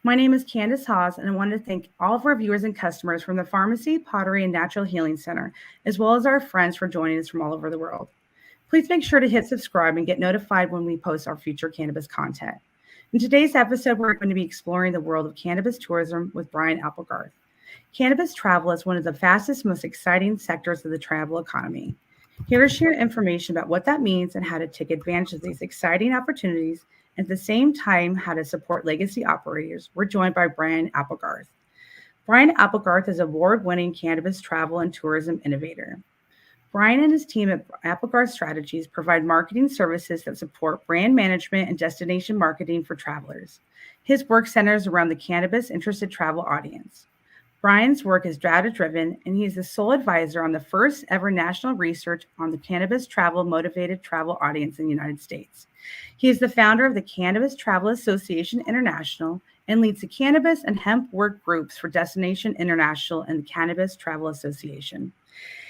My name is Kandice Hawes, and I want to thank all of our viewers and customers from the Pharmacy, Pottery, and Natural Healing Center, as well as our friends for joining us from all over the world. Please make sure to hit subscribe and get notified when we post our future cannabis content. In today's episode, we're going to be exploring the world of cannabis tourism with Brian Applegarth. Cannabis travel is one of the fastest, most exciting sectors of the travel economy. Here to share information about what that means and how to take advantage of these exciting opportunities, and at the same time, how to support legacy operators, we're joined by Brian Applegarth. Brian Applegarth is an award-winning cannabis travel and tourism innovator. Brian and his team at Applegarth Strategies provide marketing services that support brand management and destination marketing for travelers. His work centers around the cannabis-interested travel audience. Brian's work is data-driven, and he is the sole advisor on the first ever national research on the cannabis travel-motivated travel audience in the United States. He is the founder of the Cannabis Travel Association International and leads the cannabis and hemp work groups for Destination International and the Cannabis Travel Association.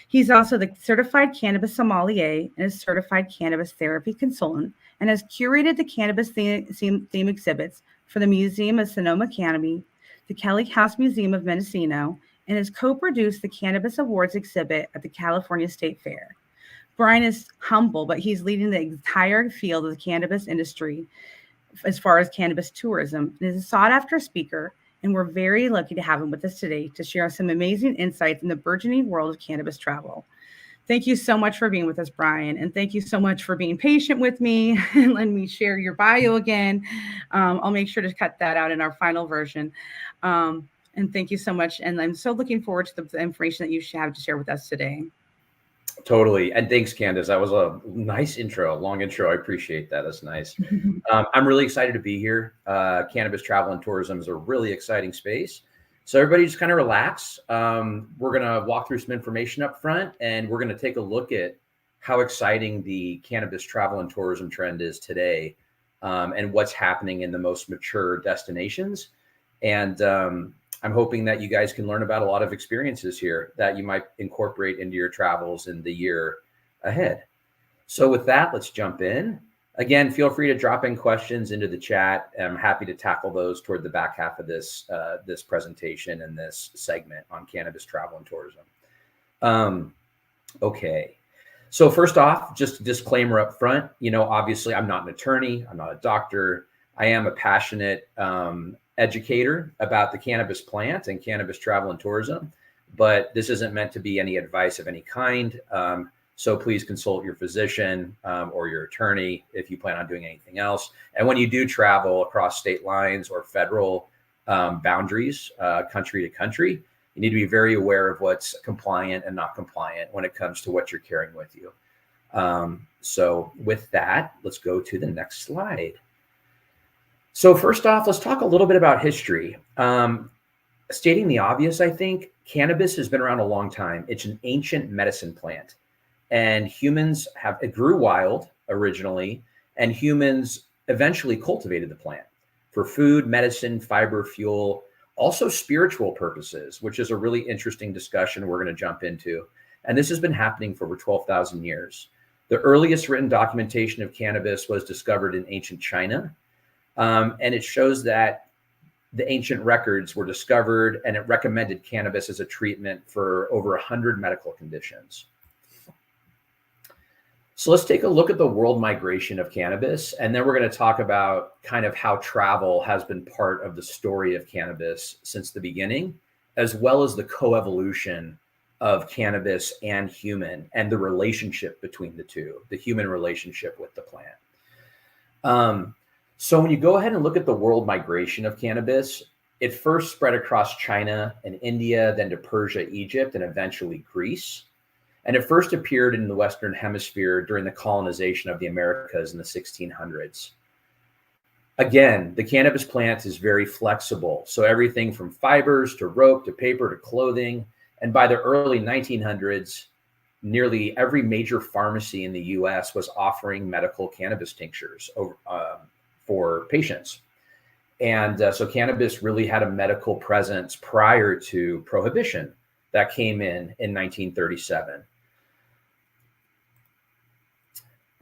He's also the certified cannabis sommelier and a certified cannabis therapy consultant, and has curated the cannabis theme exhibits for the Museum of Sonoma Canopy, the Kelly House Museum of Mendocino, and has co-produced the Cannabis Awards exhibit at the California State Fair. Brian is humble, but he's leading the entire field of the cannabis industry as far as cannabis tourism, and is a sought-after speaker, and we're very lucky to have him with us today to share some amazing insights in the burgeoning world of cannabis travel. Thank you so much for being with us, Brian, and thank you so much for being patient with me and letting me share your bio again. I'll make sure to cut that out in our final version. And thank you so much, and I'm so looking forward to the information that you have to share with us today. Totally. And thanks, Candice. That was a nice intro, long intro. I appreciate that. That's nice. I'm really excited to be here. Cannabis travel and tourism is a really exciting space. So everybody just kind of relax. We're going to walk through some information up front, and we're going to take a look at how exciting the cannabis travel and tourism trend is today, and what's happening in the most mature destinations. And I'm hoping that you guys can learn about a lot of experiences here that you might incorporate into your travels in the year ahead. So with that, let's jump in. Again, feel free to drop in questions into the chat. I'm happy to tackle those toward the back half of this presentation and this segment on cannabis travel and tourism. Okay. So first off, just a disclaimer up front, obviously I'm not an attorney, I'm not a doctor. I am a passionate educator about the cannabis plant and cannabis travel and tourism, but this isn't meant to be any advice of any kind. So please consult your physician or your attorney if you plan on doing anything else. And when you do travel across state lines or federal boundaries, country to country, you need to be very aware of what's compliant and not compliant when it comes to what you're carrying with you. So with that, let's go to the next slide. So first off, let's talk a little bit about history. Stating the obvious, I think, cannabis has been around a long time. It's an ancient medicine plant. And it grew wild originally, and humans eventually cultivated the plant for food, medicine, fiber, fuel, also spiritual purposes, which is a really interesting discussion we're going to jump into. And this has been happening for over 12,000 years. The earliest written documentation of cannabis was discovered in ancient China. And it shows that the ancient records were discovered, and it recommended cannabis as a treatment for over 100 medical conditions. So let's take a look at the world migration of cannabis, and then we're going to talk about kind of how travel has been part of the story of cannabis since the beginning, as well as the coevolution of cannabis and human, and the relationship between the two, the human relationship with the plant. So when you go ahead and look at the world migration of cannabis, it first spread across China and India, then to Persia, Egypt, and eventually Greece. And it first appeared in the Western Hemisphere during the colonization of the Americas in the 1600s. Again, the cannabis plant is very flexible. So everything from fibers to rope to paper to clothing. And by the early 1900s, nearly every major pharmacy in the US was offering medical cannabis tinctures for patients. And so cannabis really had a medical presence prior to prohibition that came in 1937.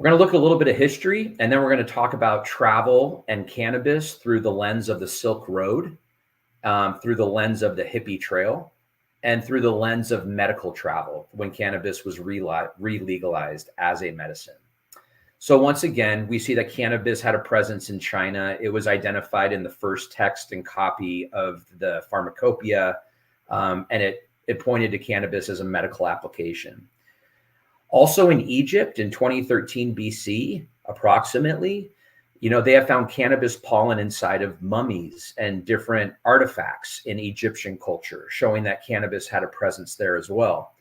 We're going to look at a little bit of history, and then we're going to talk about travel and cannabis through the lens of the Silk Road through the lens of the hippie trail and through the lens of medical travel when cannabis was re-legalized as a medicine. So once again, we see that cannabis had a presence in China. It was identified in the first text and copy of the pharmacopoeia, and it pointed to cannabis as a medical application. Also in Egypt in 2013 BC, approximately, they have found cannabis pollen inside of mummies and different artifacts in Egyptian culture, showing that cannabis had a presence there as well.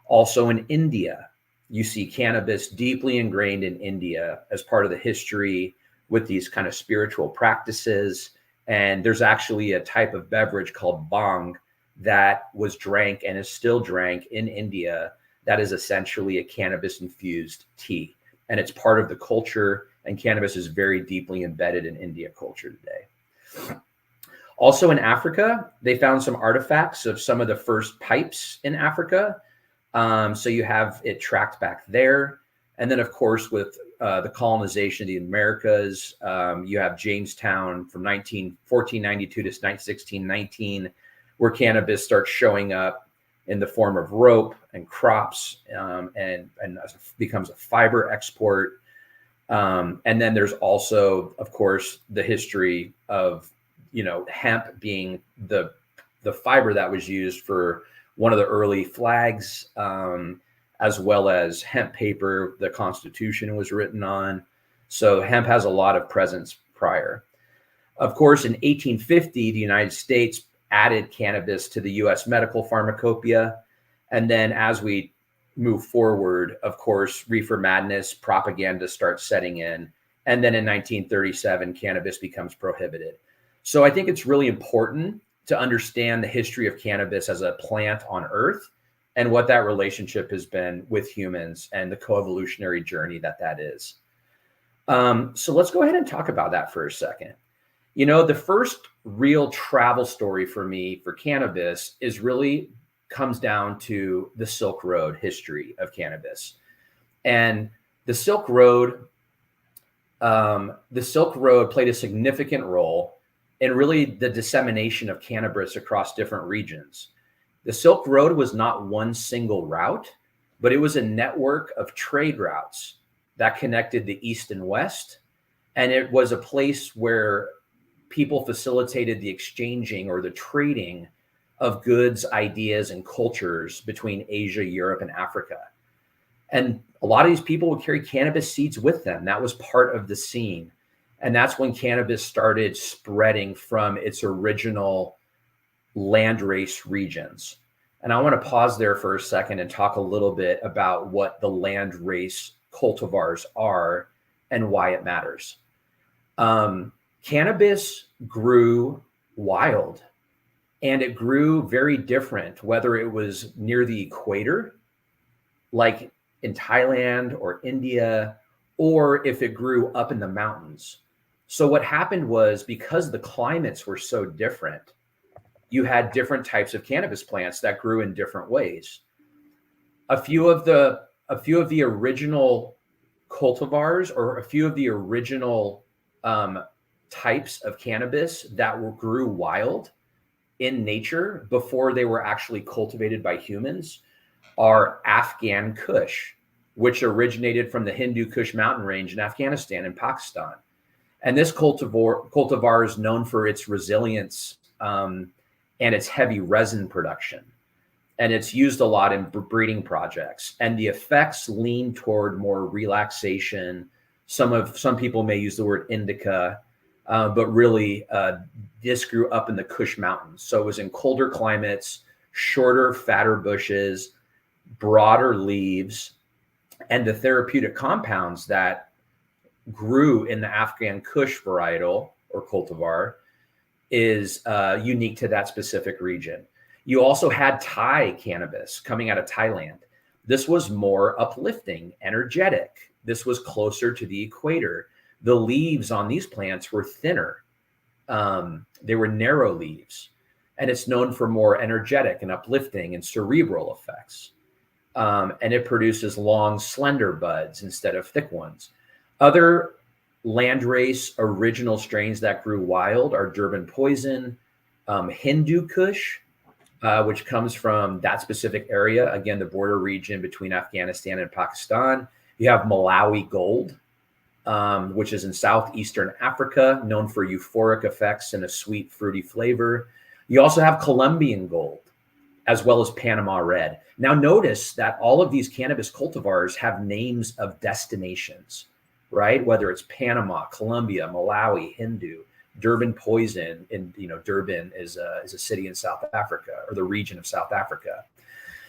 Also in India, you see cannabis deeply ingrained in India as part of the history with these kind of spiritual practices. And there's actually a type of beverage called bhang that was drank and is still drank in India that is essentially a cannabis-infused tea. And it's part of the culture, and cannabis is very deeply embedded in India culture today. Also in Africa, they found some artifacts of some of the first pipes in Africa. So you have it tracked back there. And then, of course, with the colonization of the Americas, you have Jamestown from 1492 to 1619, where cannabis starts showing up in the form of rope and crops, and becomes a fiber export. And then there's also, of course, the history of, hemp being the fiber that was used for one of the early flags, as well as hemp paper the Constitution was written on. So hemp has a lot of presence prior. Of course, in 1850, the United States added cannabis to the U.S. medical pharmacopoeia. And then as we move forward, of course, reefer madness propaganda starts setting in. And then in 1937, cannabis becomes prohibited. So I think it's really important to understand the history of cannabis as a plant on Earth and what that relationship has been with humans and the coevolutionary journey that is. So let's go ahead and talk about that for a second. The first real travel story for me for cannabis comes down to the Silk Road history of cannabis. And the Silk Road played a significant role in really the dissemination of cannabis across different regions. The Silk Road was not one single route, but it was a network of trade routes that connected the East and West. And it was a place where people facilitated the exchanging or the trading of goods, ideas, and cultures between Asia, Europe, and Africa. And a lot of these people would carry cannabis seeds with them. That was part of the scene. And that's when cannabis started spreading from its original landrace regions. And I want to pause there for a second and talk a little bit about what the landrace cultivars are and why it matters. Cannabis grew wild, and it grew very different, whether it was near the equator, like in Thailand or India, or if it grew up in the mountains. So what happened was, because the climates were so different, you had different types of cannabis plants that grew in different ways. A few of the original cultivars, or a few of the original types of cannabis that grew wild in nature before they were actually cultivated by humans, are Afghan Kush, which originated from the Hindu Kush mountain range in Afghanistan and Pakistan. And this cultivar is known for its resilience and its heavy resin production. And it's used a lot in breeding projects. And the effects lean toward more relaxation. Some people may use the word indica, but really this grew up in the Kush mountains. So it was in colder climates, shorter, fatter bushes, broader leaves, and the therapeutic compounds that grew in the Afghan Kush varietal or cultivar is unique to that specific region. You also had Thai cannabis coming out of Thailand. This was more uplifting, energetic. This was closer to the equator. The leaves on these plants were thinner. They were narrow leaves, and it's known for more energetic and uplifting and cerebral effects. And it produces long, slender buds instead of thick ones. Other landrace original strains that grew wild are Durban Poison, Hindu Kush, which comes from that specific area, again, the border region between Afghanistan and Pakistan. You have Malawi gold, which is in southeastern Africa, known for euphoric effects and a sweet, fruity flavor. You also have Colombian gold, as well as Panama red. Now notice that all of these cannabis cultivars have names of destinations, right? Whether it's Panama, Colombia, Malawi, Hindu, Durban poison, and Durban is a city in South Africa, or the region of South Africa.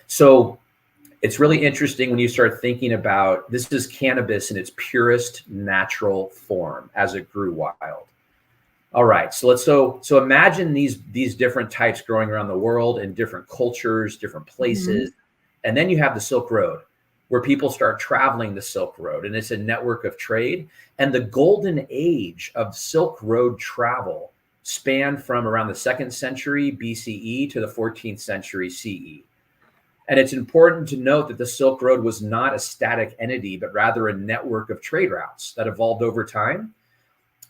So it's really interesting when you start thinking about, this is cannabis in its purest natural form as it grew wild. All right, so imagine these different types growing around the world in different cultures, different places. And then you have the Silk Road, where people start traveling the Silk Road, and it's a network of trade. And the golden age of Silk Road travel spanned from around the 2nd century BCE to the 14th century CE. And it's important to note that the Silk Road was not a static entity, but rather a network of trade routes that evolved over time.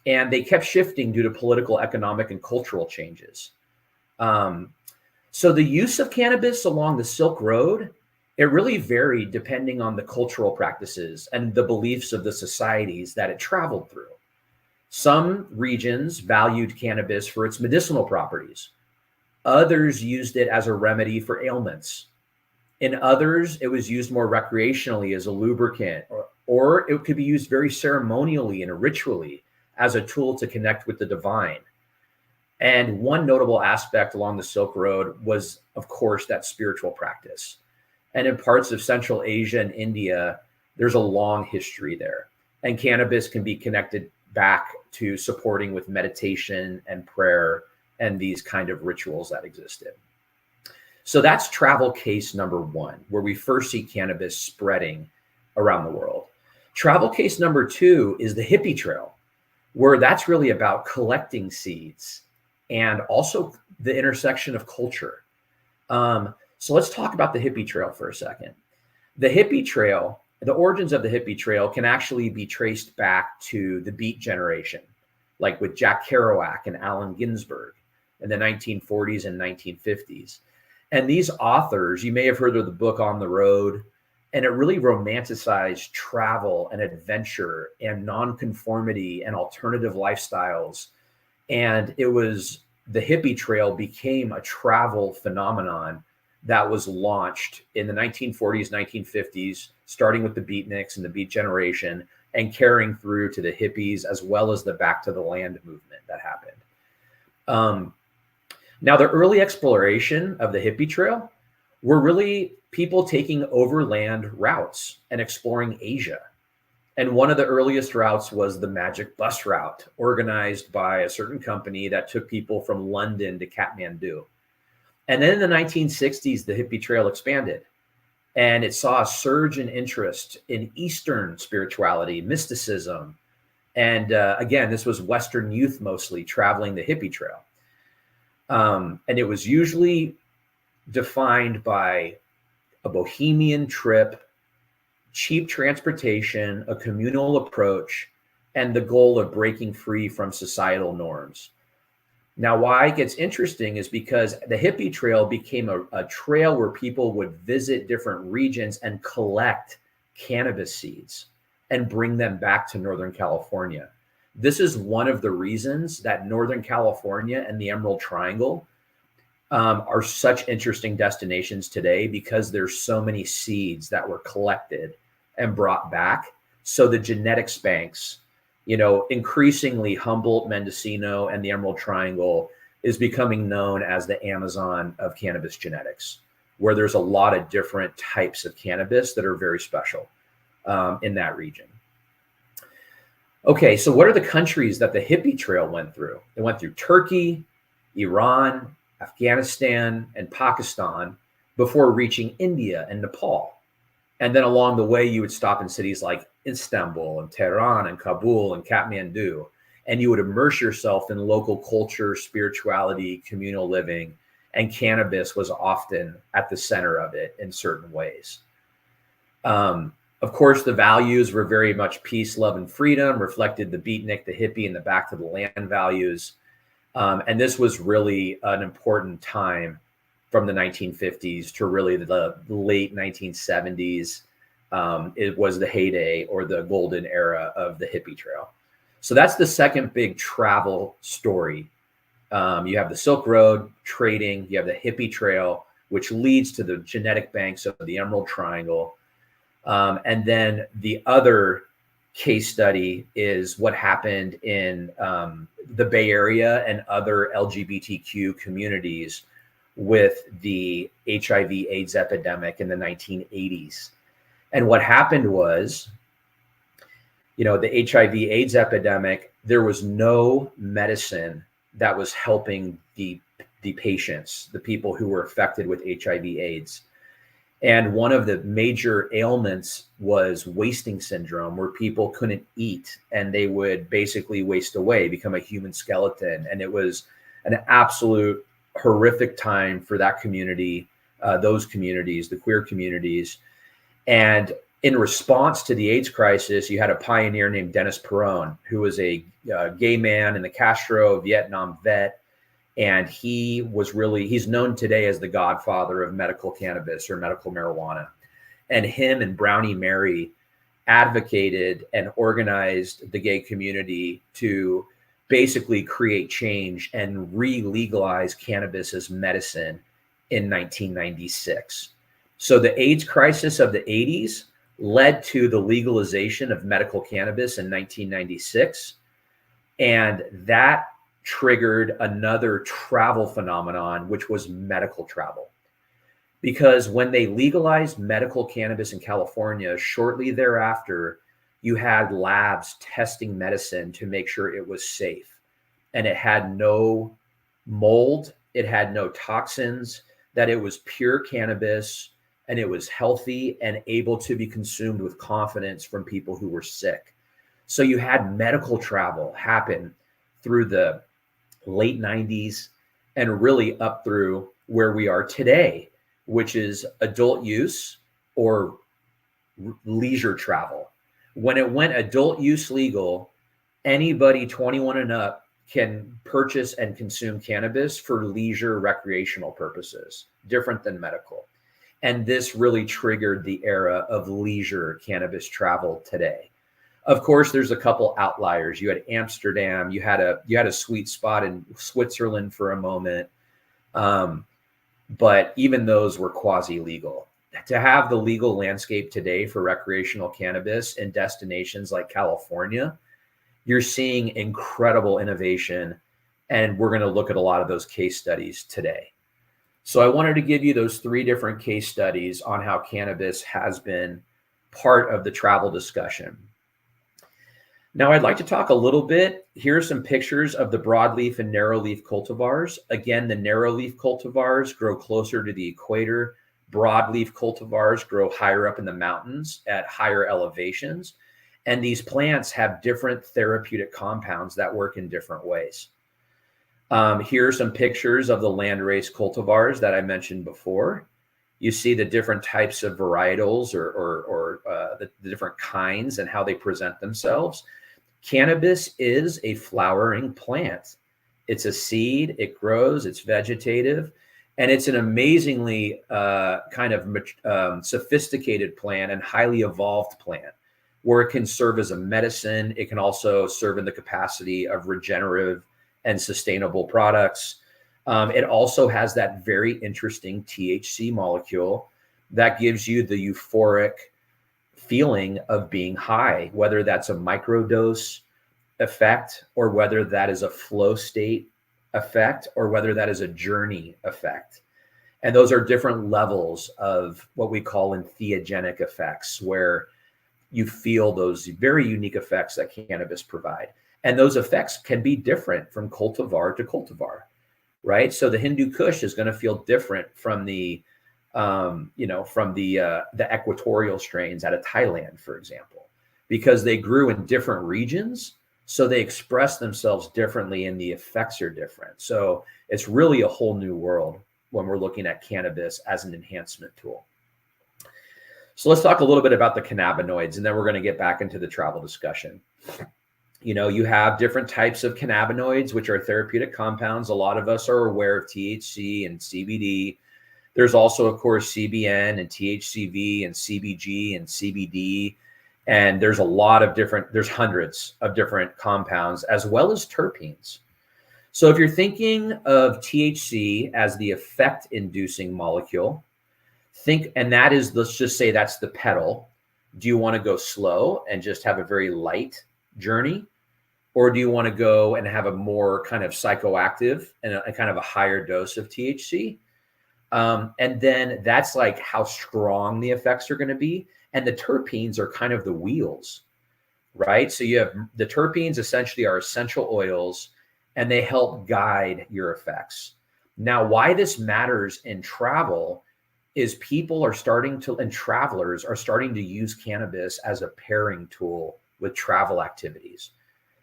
And they kept shifting due to political, economic, and cultural changes. So the use of cannabis along the Silk Road, it really varied depending on the cultural practices and the beliefs of the societies that it traveled through. Some regions valued cannabis for its medicinal properties. Others used it as a remedy for ailments. In others, it was used more recreationally as a lubricant, or it could be used very ceremonially and ritually as a tool to connect with the divine. And one notable aspect along the Silk Road was, of course, that spiritual practice. And in parts of Central Asia and India, there's a long history there. And cannabis can be connected back to supporting with meditation and prayer and these kind of rituals that existed. So that's travel case number 1, where we first see cannabis spreading around the world. Travel case number 2 is the hippie trail, where that's really about collecting seeds and also the intersection of culture. So let's talk about the hippie trail for a second. The hippie trail, the origins of the hippie trail can actually be traced back to the Beat generation, like with Jack Kerouac and Allen Ginsberg in the 1940s and 1950s. And these authors, you may have heard of the book On the Road, and it really romanticized travel and adventure and nonconformity and alternative lifestyles. And it was, the hippie trail became a travel phenomenon that was launched in the 1940s, 1950s, starting with the beatniks and the Beat generation, and carrying through to the hippies, as well as the Back to the Land movement that happened. Now, the early exploration of the hippie trail were really people taking overland routes and exploring Asia. And one of the earliest routes was the Magic Bus Route, organized by a certain company that took people from London to Kathmandu. And then in the 1960s, the hippie trail expanded, and it saw a surge in interest in Eastern spirituality, mysticism. And again, this was Western youth mostly traveling the hippie trail. And it was usually defined by a bohemian trip, cheap transportation, a communal approach, and the goal of breaking free from societal norms. Now, why it gets interesting is because the hippie trail became a trail where people would visit different regions and collect cannabis seeds and bring them back to Northern California. This is one of the reasons that Northern California and the Emerald Triangle are such interesting destinations today, because there's so many seeds that were collected and brought back. So the genetics banks, increasingly Humboldt, Mendocino, and the Emerald Triangle is becoming known as the Amazon of cannabis genetics, where there's a lot of different types of cannabis that are very special in that region. Okay, so what are the countries that the hippie trail went through? It went through Turkey, Iran, Afghanistan, and Pakistan before reaching India and Nepal. And then along the way, you would stop in cities like Istanbul and Tehran and Kabul and Kathmandu, and you would immerse yourself in local culture, spirituality, communal living, and cannabis was often at the center of it in certain ways. Of course, the values were very much peace, love, and freedom, reflected the beatnik, the hippie, and the Back to the Land values. And this was really an important time from the 1950s to really the late 1970s. It was the heyday or the golden era of the hippie trail. So that's the second big travel story. You have the Silk Road trading, you have the hippie trail, which leads to the genetic banks of the Emerald Triangle. And then the other case study is what happened in the Bay Area and other LGBTQ communities with the HIV/AIDS epidemic in the 1980s. And what happened was, the HIV/AIDS epidemic, there was no medicine that was helping the patients, the people who were affected with HIV/AIDS. And one of the major ailments was wasting syndrome, where people couldn't eat and they would basically waste away, become a human skeleton. And it was an absolute horrific time for that community, those communities, the queer communities. And in response to the AIDS crisis, you had a pioneer named Dennis Perron, who was a gay man in the Castro Vietnam vet. And he's known today as the godfather of medical cannabis or medical marijuana. And him and Brownie Mary advocated and organized the gay community to basically create change and re-legalize cannabis as medicine in 1996. So the AIDS crisis of the 80s led to the legalization of medical cannabis in 1996. And that triggered another travel phenomenon, which was medical travel. Because when they legalized medical cannabis in California, shortly thereafter, you had labs testing medicine to make sure it was safe. And it had no mold, it had no toxins, that it was pure cannabis, and it was healthy and able to be consumed with confidence from people who were sick. So you had medical travel happen through the late 90s and really up through where we are today, which is adult use or leisure travel. When it went adult use legal, anybody 21 and up can purchase and consume cannabis for leisure recreational purposes, different than medical. And this really triggered the era of leisure cannabis travel today. Of course, there's a couple outliers. You had Amsterdam, you had a sweet spot in Switzerland for a moment. But even those were quasi-legal. To have the legal landscape today for recreational cannabis in destinations like California, you're seeing incredible innovation. And we're going to look at a lot of those case studies today. So I wanted to give you those 3 different case studies on how cannabis has been part of the travel discussion. Now, I'd like to talk a little bit. Here are some pictures of the broadleaf and narrowleaf cultivars. Again, the narrowleaf cultivars grow closer to the equator. Broadleaf cultivars grow higher up in the mountains at higher elevations. And these plants have different therapeutic compounds that work in different ways. Here are some pictures of the landrace cultivars that I mentioned before. You see the different types of varietals or the different kinds and how they present themselves. Cannabis is a flowering plant. It's a seed, it grows, it's vegetative, and it's an amazingly sophisticated plant and highly evolved plant where it can serve as a medicine. It can also serve in the capacity of regenerative and sustainable products. It also has that very interesting THC molecule that gives you the euphoric feeling of being high, whether that's a microdose effect or whether that is a flow state effect or whether that is a journey effect. And those are different levels of what we call entheogenic effects, where you feel those very unique effects that cannabis provide. And those effects can be different from cultivar to cultivar, right? So the Hindu Kush is going to feel different from the equatorial strains out of Thailand, for example, because they grew in different regions. So they express themselves differently and the effects are different. So it's really a whole new world when we're looking at cannabis as an enhancement tool. So let's talk a little bit about the cannabinoids, and then we're going to get back into the travel discussion. You have different types of cannabinoids, which are therapeutic compounds. A lot of us are aware of THC and CBD. There's also, of course, CBN and THCV and CBG and CBD. And there's there's hundreds of different compounds, as well as terpenes. So if you're thinking of THC as the effect inducing molecule, and that is, let's just say that's the pedal. Do you want to go slow and just have a very light journey? Or do you want to go and have a more kind of psychoactive and a kind of a higher dose of THC? And then that's like how strong the effects are going to be. And the terpenes are kind of the wheels, right? So you have the terpenes essentially are essential oils, and they help guide your effects. Now, why this matters in travel is travelers are starting to use cannabis as a pairing tool with travel activities.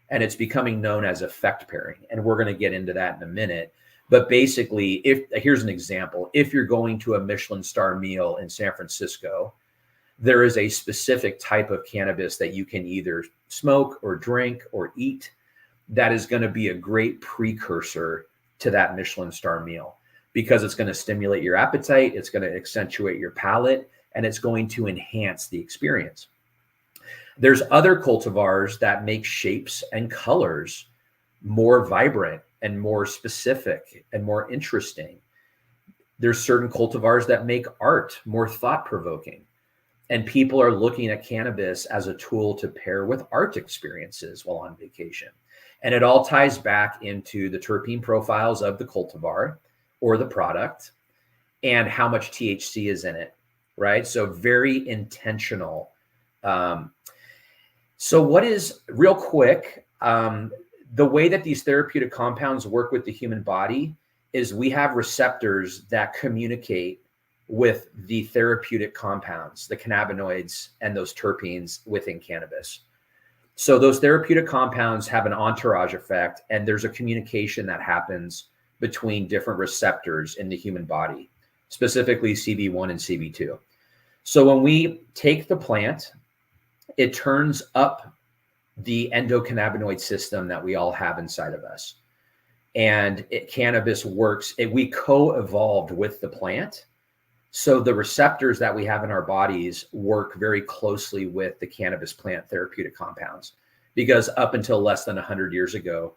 And it's becoming known as effect pairing. And we're going to get into that in a minute. But basically, here's an example. If you're going to a Michelin star meal in San Francisco, there is a specific type of cannabis that you can either smoke or drink or eat that is going to be a great precursor to that Michelin star meal, because it's going to stimulate your appetite, it's going to accentuate your palate, and it's going to enhance the experience. There's other cultivars that make shapes and colors more vibrant and more specific and more interesting. There's certain cultivars that make art more thought-provoking. And people are looking at cannabis as a tool to pair with art experiences while on vacation. And it all ties back into the terpene profiles of the cultivar or the product and how much THC is in it, right? So very intentional. So what is, real quick, the way that these therapeutic compounds work with the human body is we have receptors that communicate with the therapeutic compounds, the cannabinoids and those terpenes within cannabis. So those therapeutic compounds have an entourage effect, and there's a communication that happens between different receptors in the human body, specifically CB1 and CB2. So when we take the plant, it turns up the endocannabinoid system that we all have inside of us. And cannabis works, we co-evolved with the plant. So the receptors that we have in our bodies work very closely with the cannabis plant therapeutic compounds, because up until less than 100 years ago,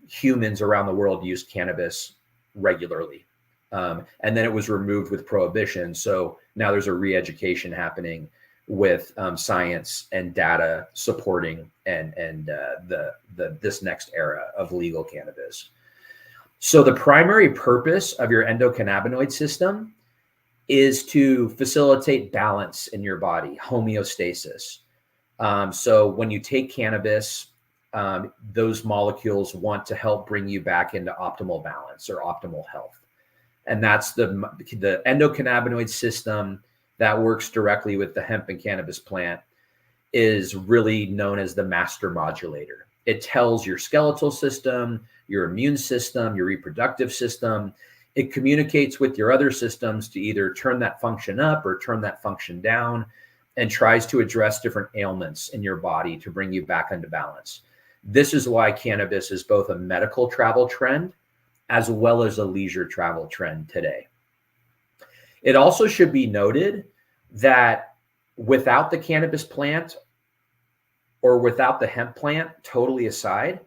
humans around the world used cannabis regularly. And then it was removed with prohibition. So now there's a re-education happening with science and data supporting this next era of legal cannabis. So the primary purpose of your endocannabinoid system is to facilitate balance in your body, homeostasis. So when you take cannabis, those molecules want to help bring you back into optimal balance or optimal health. And that's the endocannabinoid system that works directly with the hemp and cannabis plant is really known as the master modulator. It tells your skeletal system, your immune system, your reproductive system. It communicates with your other systems to either turn that function up or turn that function down, and tries to address different ailments in your body to bring you back into balance. This is why cannabis is both a medical travel trend as well as a leisure travel trend today. It also should be noted that without the cannabis plant or without the hemp plant, totally aside,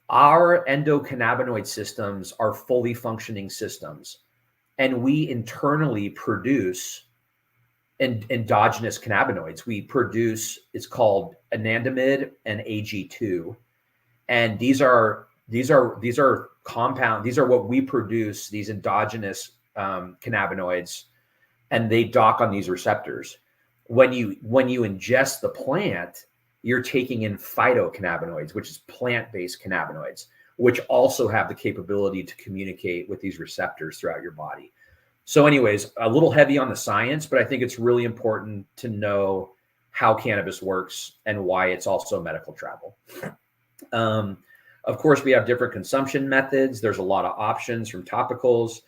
our endocannabinoid systems are fully functioning systems, and we internally produce endogenous cannabinoids. We produce, it's called anandamide and AG2, and these are compound. These are what we produce, these endogenous cannabinoids, and they dock on these receptors. When you ingest the plant, you're taking in phytocannabinoids, which is plant-based cannabinoids, which also have the capability to communicate with these receptors throughout your body. So anyways, a little heavy on the science, but I think it's really important to know how cannabis works and why it's also medical travel. Of course, we have different consumption methods. There's a lot of options from topicals.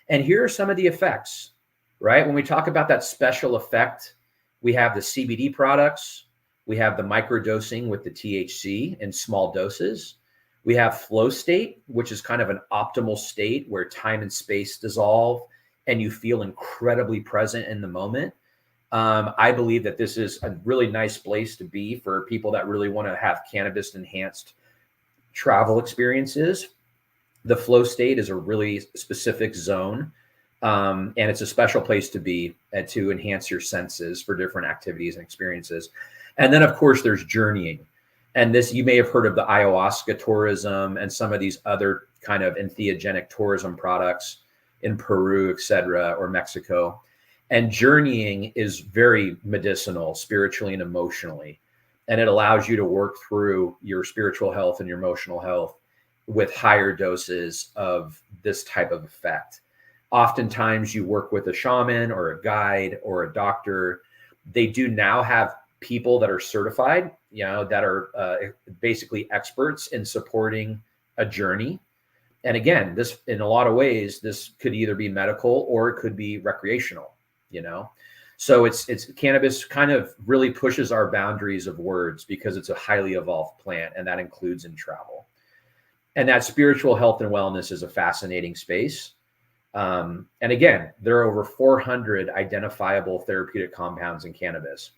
And here are some of the effects, right? When we talk about that special effect, we have the CBD products, We have the microdosing with the THC in small doses. We have flow state, which is kind of an optimal state where time and space dissolve and you feel incredibly present in the moment. I believe that this is a really nice place to be for people that really want to have cannabis enhanced travel experiences. The flow state is a really specific zone, and it's a special place to be to enhance your senses for different activities and experiences. And then, of course, there's journeying. And this, you may have heard of the ayahuasca tourism and some of these other kind of entheogenic tourism products in Peru, et cetera, or Mexico. And journeying is very medicinal, spiritually and emotionally. And it allows you to work through your spiritual health and your emotional health with higher doses of this type of effect. Oftentimes you work with a shaman or a guide or a doctor. They do now have people that are certified, that are basically experts in supporting a journey. And again, this, in a lot of ways, this could either be medical or it could be recreational, So it's cannabis kind of really pushes our boundaries of words because it's a highly evolved plant, and that includes in travel. And that spiritual health and wellness is a fascinating space. And again, there are over 400 identifiable therapeutic compounds in cannabis.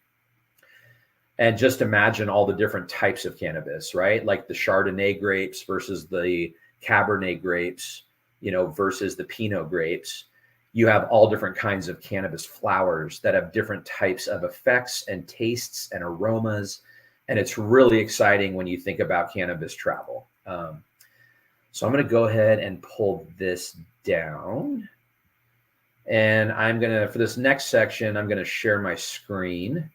And just imagine all the different types of cannabis, right? Like the Chardonnay grapes versus the Cabernet grapes, versus the Pinot grapes. You have all different kinds of cannabis flowers that have different types of effects and tastes and aromas. And it's really exciting when you think about cannabis travel. So I'm going to go ahead and pull this down. And I'm going to, for this next section, I'm going to share my screen.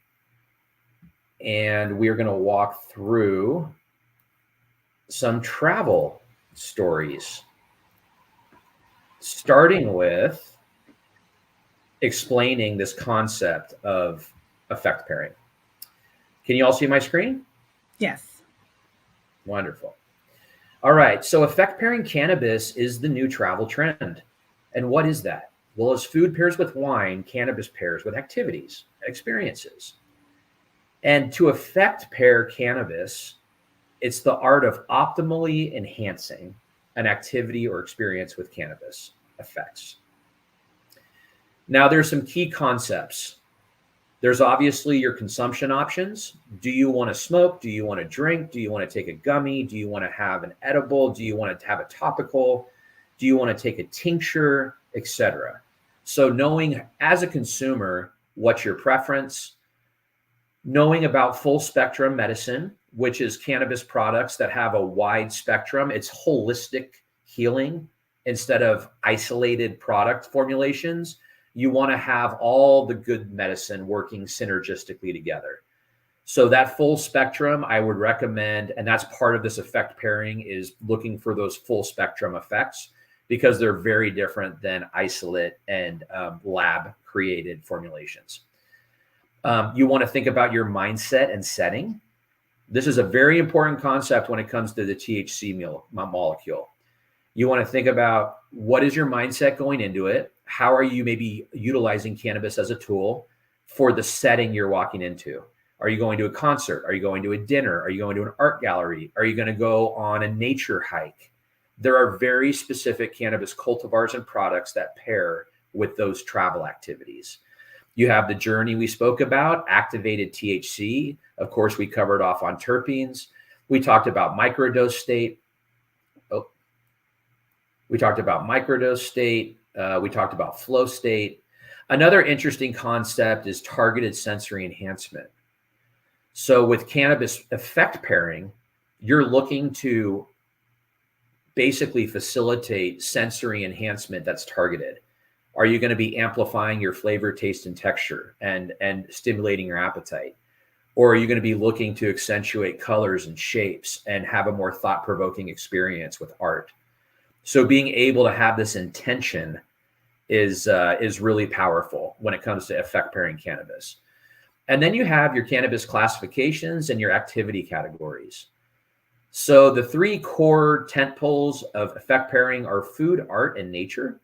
And we are going to walk through some travel stories, starting with explaining this concept of effect pairing. Can you all see my screen? Yes. Wonderful. All right. So effect pairing cannabis is the new travel trend. And what is that? Well, as food pairs with wine, cannabis pairs with activities, experiences. And to effect pair cannabis, it's the art of optimally enhancing an activity or experience with cannabis effects. Now, there's some key concepts. There's obviously your consumption options. Do you want to smoke? Do you want to drink? Do you want to take a gummy? Do you want to have an edible? Do you want to have a topical? Do you want to take a tincture, etc.? So knowing as a consumer what's your preference, knowing about full spectrum medicine, which is cannabis products that have a wide spectrum. It's holistic healing instead of isolated product formulations. You want to have all the good medicine working synergistically together. So that full spectrum, I would recommend, and that's part of this effect pairing, is looking for those full spectrum effects because they're very different than isolate and lab created formulations. You want to think about your mindset and setting. This is a very important concept when it comes to the THC molecule. You want to think about what is your mindset going into it? How are you maybe utilizing cannabis as a tool for the setting you're walking into? Are you going to a concert? Are you going to a dinner? Are you going to an art gallery? Are you going to go on a nature hike? There are very specific cannabis cultivars and products that pair with those travel activities. You have the journey we spoke about, activated THC. Of course, we covered off on terpenes. We talked about microdose state. We talked about flow state. Another interesting concept is targeted sensory enhancement. So with cannabis effect pairing, you're looking to basically facilitate sensory enhancement that's targeted. Are you going to be amplifying your flavor, taste, and texture and stimulating your appetite? Or are you going to be looking to accentuate colors and shapes and have a more thought-provoking experience with art? So being able to have this intention is really powerful when it comes to effect pairing cannabis. And then you have your cannabis classifications and your activity categories. So the three core tentpoles of effect pairing are food, art, and nature.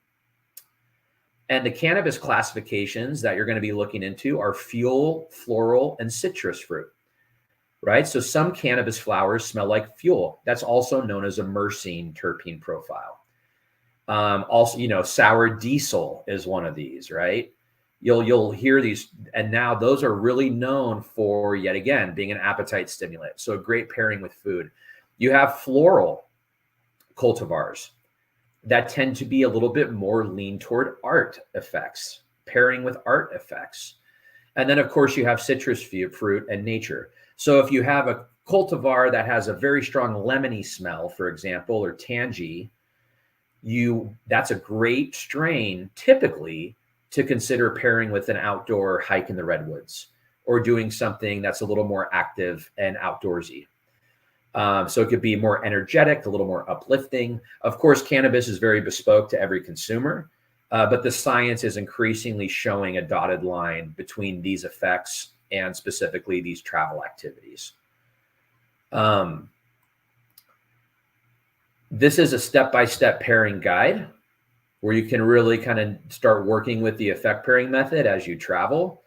And the cannabis classifications that you're going to be looking into are fuel, floral, and citrus fruit. right? So some cannabis flowers smell like fuel. That's also known as a myrcene terpene profile. Also, sour diesel is one of these, right? You'll hear these, and now those are really known for, yet again, being an appetite stimulant. So a great pairing with food. You have floral cultivars that tend to be a little bit more lean toward art effects, pairing with art effects. And then, of course, you have citrus fruit and nature. So if you have a cultivar that has a very strong lemony smell, for example, or tangy, that's a great strain typically to consider pairing with an outdoor hike in the redwoods or doing something that's a little more active and outdoorsy. So it could be more energetic, a little more uplifting. Of course, cannabis is very bespoke to every consumer, but the science is increasingly showing a dotted line between these effects and specifically these travel activities. This is a step-by-step pairing guide where you can really kind of start working with the effect pairing method as you travel.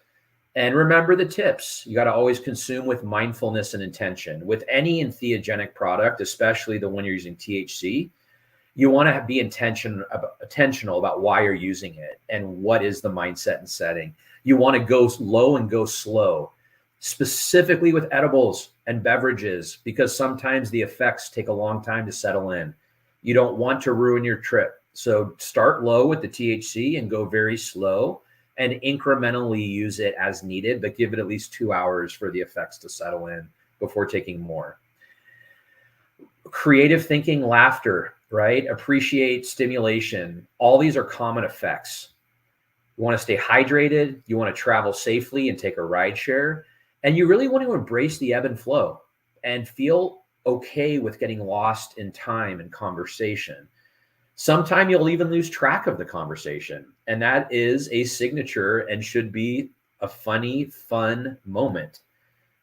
And remember the tips. You got to always consume with mindfulness and intention. With any entheogenic product, especially the one you're using THC, you want to be intentional about why you're using it and what is the mindset and setting. You want to go low and go slow, specifically with edibles and beverages, because sometimes the effects take a long time to settle in. You don't want to ruin your trip. So start low with the THC and go very slow and incrementally use it as needed, but give it at least 2 hours for the effects to settle in before taking more. Creative thinking, laughter, right? Appreciate stimulation. All these are common effects. You want to stay hydrated. You want to travel safely and take a ride share. And you really want to embrace the ebb and flow and feel okay with getting lost in time and conversation. Sometime you'll even lose track of the conversation. And that is a signature and should be a funny, fun moment.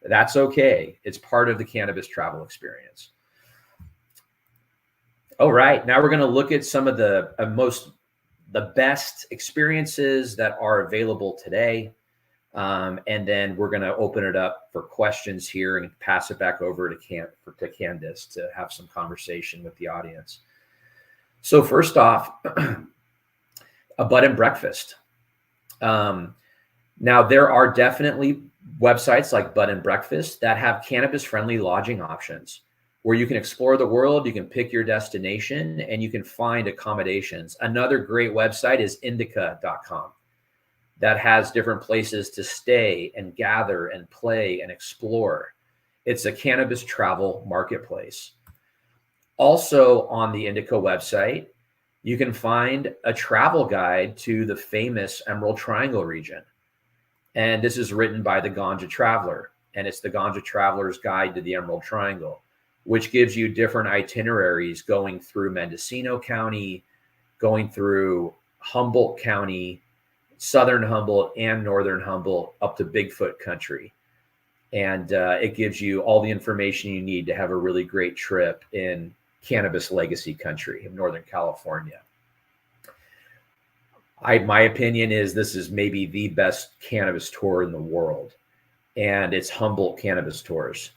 That's okay. It's part of the cannabis travel experience. All right, now we're going to look at some of the best experiences that are available today. And then we're going to open it up for questions here and pass it back over to Kandice to have some conversation with the audience. So first off, a bed and breakfast. Now there are definitely websites like Bed and Breakfast that have cannabis-friendly lodging options where you can explore the world, you can pick your destination, and you can find accommodations. Another great website is indica.com that has different places to stay and gather and play and explore. It's a cannabis travel marketplace. Also on the Indica website, you can find a travel guide to the famous Emerald Triangle region. And this is written by the Ganja Traveler. And it's the Ganja Traveler's Guide to the Emerald Triangle, which gives you different itineraries going through Mendocino County, going through Humboldt County, Southern Humboldt and Northern Humboldt up to Bigfoot country. And it gives you all the information you need to have a really great trip in cannabis legacy country of Northern California. My opinion is this is maybe the best cannabis tour in the world, and it's Humboldt Cannabis Tours.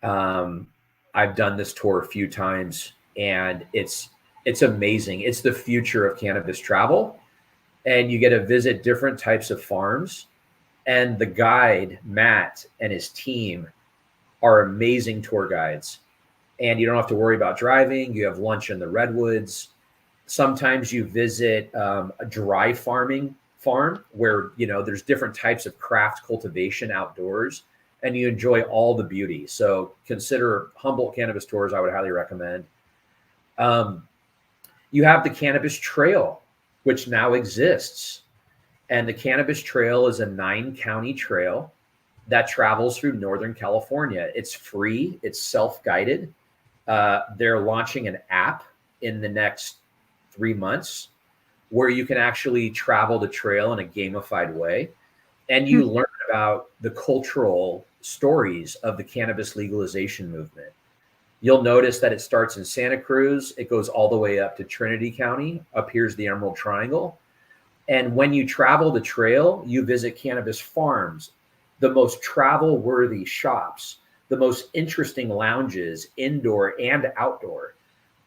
I've done this tour a few times, and it's amazing. It's the future of cannabis travel, and you get to visit different types of farms. And the guide, Matt, and his team are amazing tour guides. And you don't have to worry about driving. You have lunch in the redwoods. Sometimes you visit a dry farm where, there's different types of craft cultivation outdoors, and you enjoy all the beauty. So consider Humboldt Cannabis Tours. I would highly recommend. You have the Cannabis Trail, which now exists. And the Cannabis Trail is a 9-county trail that travels through Northern California. It's free. It's self-guided. They're launching an app in the next 3 months where you can actually travel the trail in a gamified way. And you learn about the cultural stories of the cannabis legalization movement. You'll notice that it starts in Santa Cruz. It goes all the way up to Trinity County. Up here's the Emerald Triangle. And when you travel the trail, you visit cannabis farms, the most travel-worthy shops, the most interesting lounges, indoor and outdoor.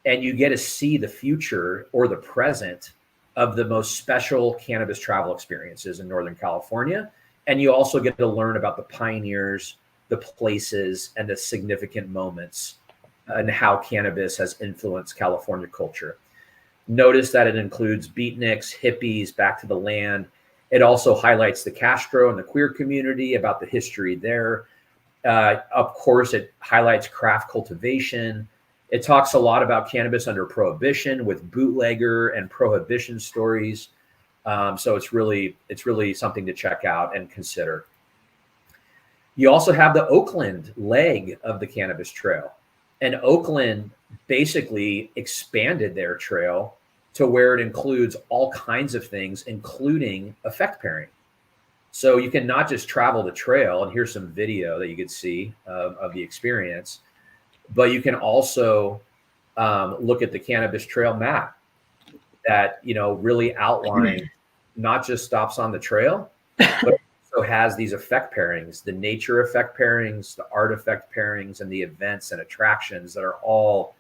And you get to see the future or the present of the most special cannabis travel experiences in Northern California. And you also get to learn about the pioneers, the places, and the significant moments and how cannabis has influenced California culture. Notice that it includes beatniks, hippies, back to the land. It also highlights the Castro and the queer community, about the history there. Of course, it highlights craft cultivation. It talks a lot about cannabis under prohibition with bootlegger and prohibition stories. So it's really something to check out and consider. You also have the Oakland leg of the Cannabis Trail. And Oakland basically expanded their trail to where it includes all kinds of things, including effect pairing. So you can not just travel the trail, and here's some video that you could see of the experience, but you can also look at the Cannabis Trail map that, really outlines not just stops on the trail, but also has these effect pairings, the nature effect pairings, the art effect pairings, and the events and attractions that are all,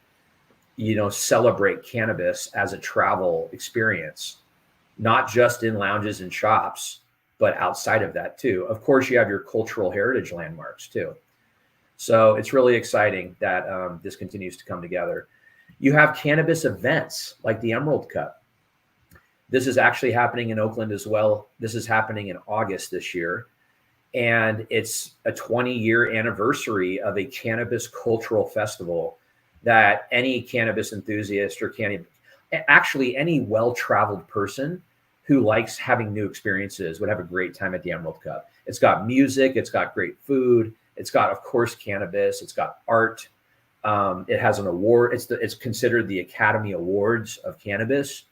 celebrate cannabis as a travel experience, not just in lounges and shops, but outside of that too. Of course, you have your cultural heritage landmarks too. So it's really exciting that this continues to come together. You have cannabis events like the Emerald Cup. This is actually happening in Oakland as well. This is happening in August this year. And it's a 20-year anniversary of a cannabis cultural festival that any cannabis enthusiast or actually any well-traveled person who likes having new experiences would have a great time at the Emerald Cup. It's got music, it's got great food, it's got, of course, cannabis, it's got art. It has an award. It's considered the Academy Awards of cannabis,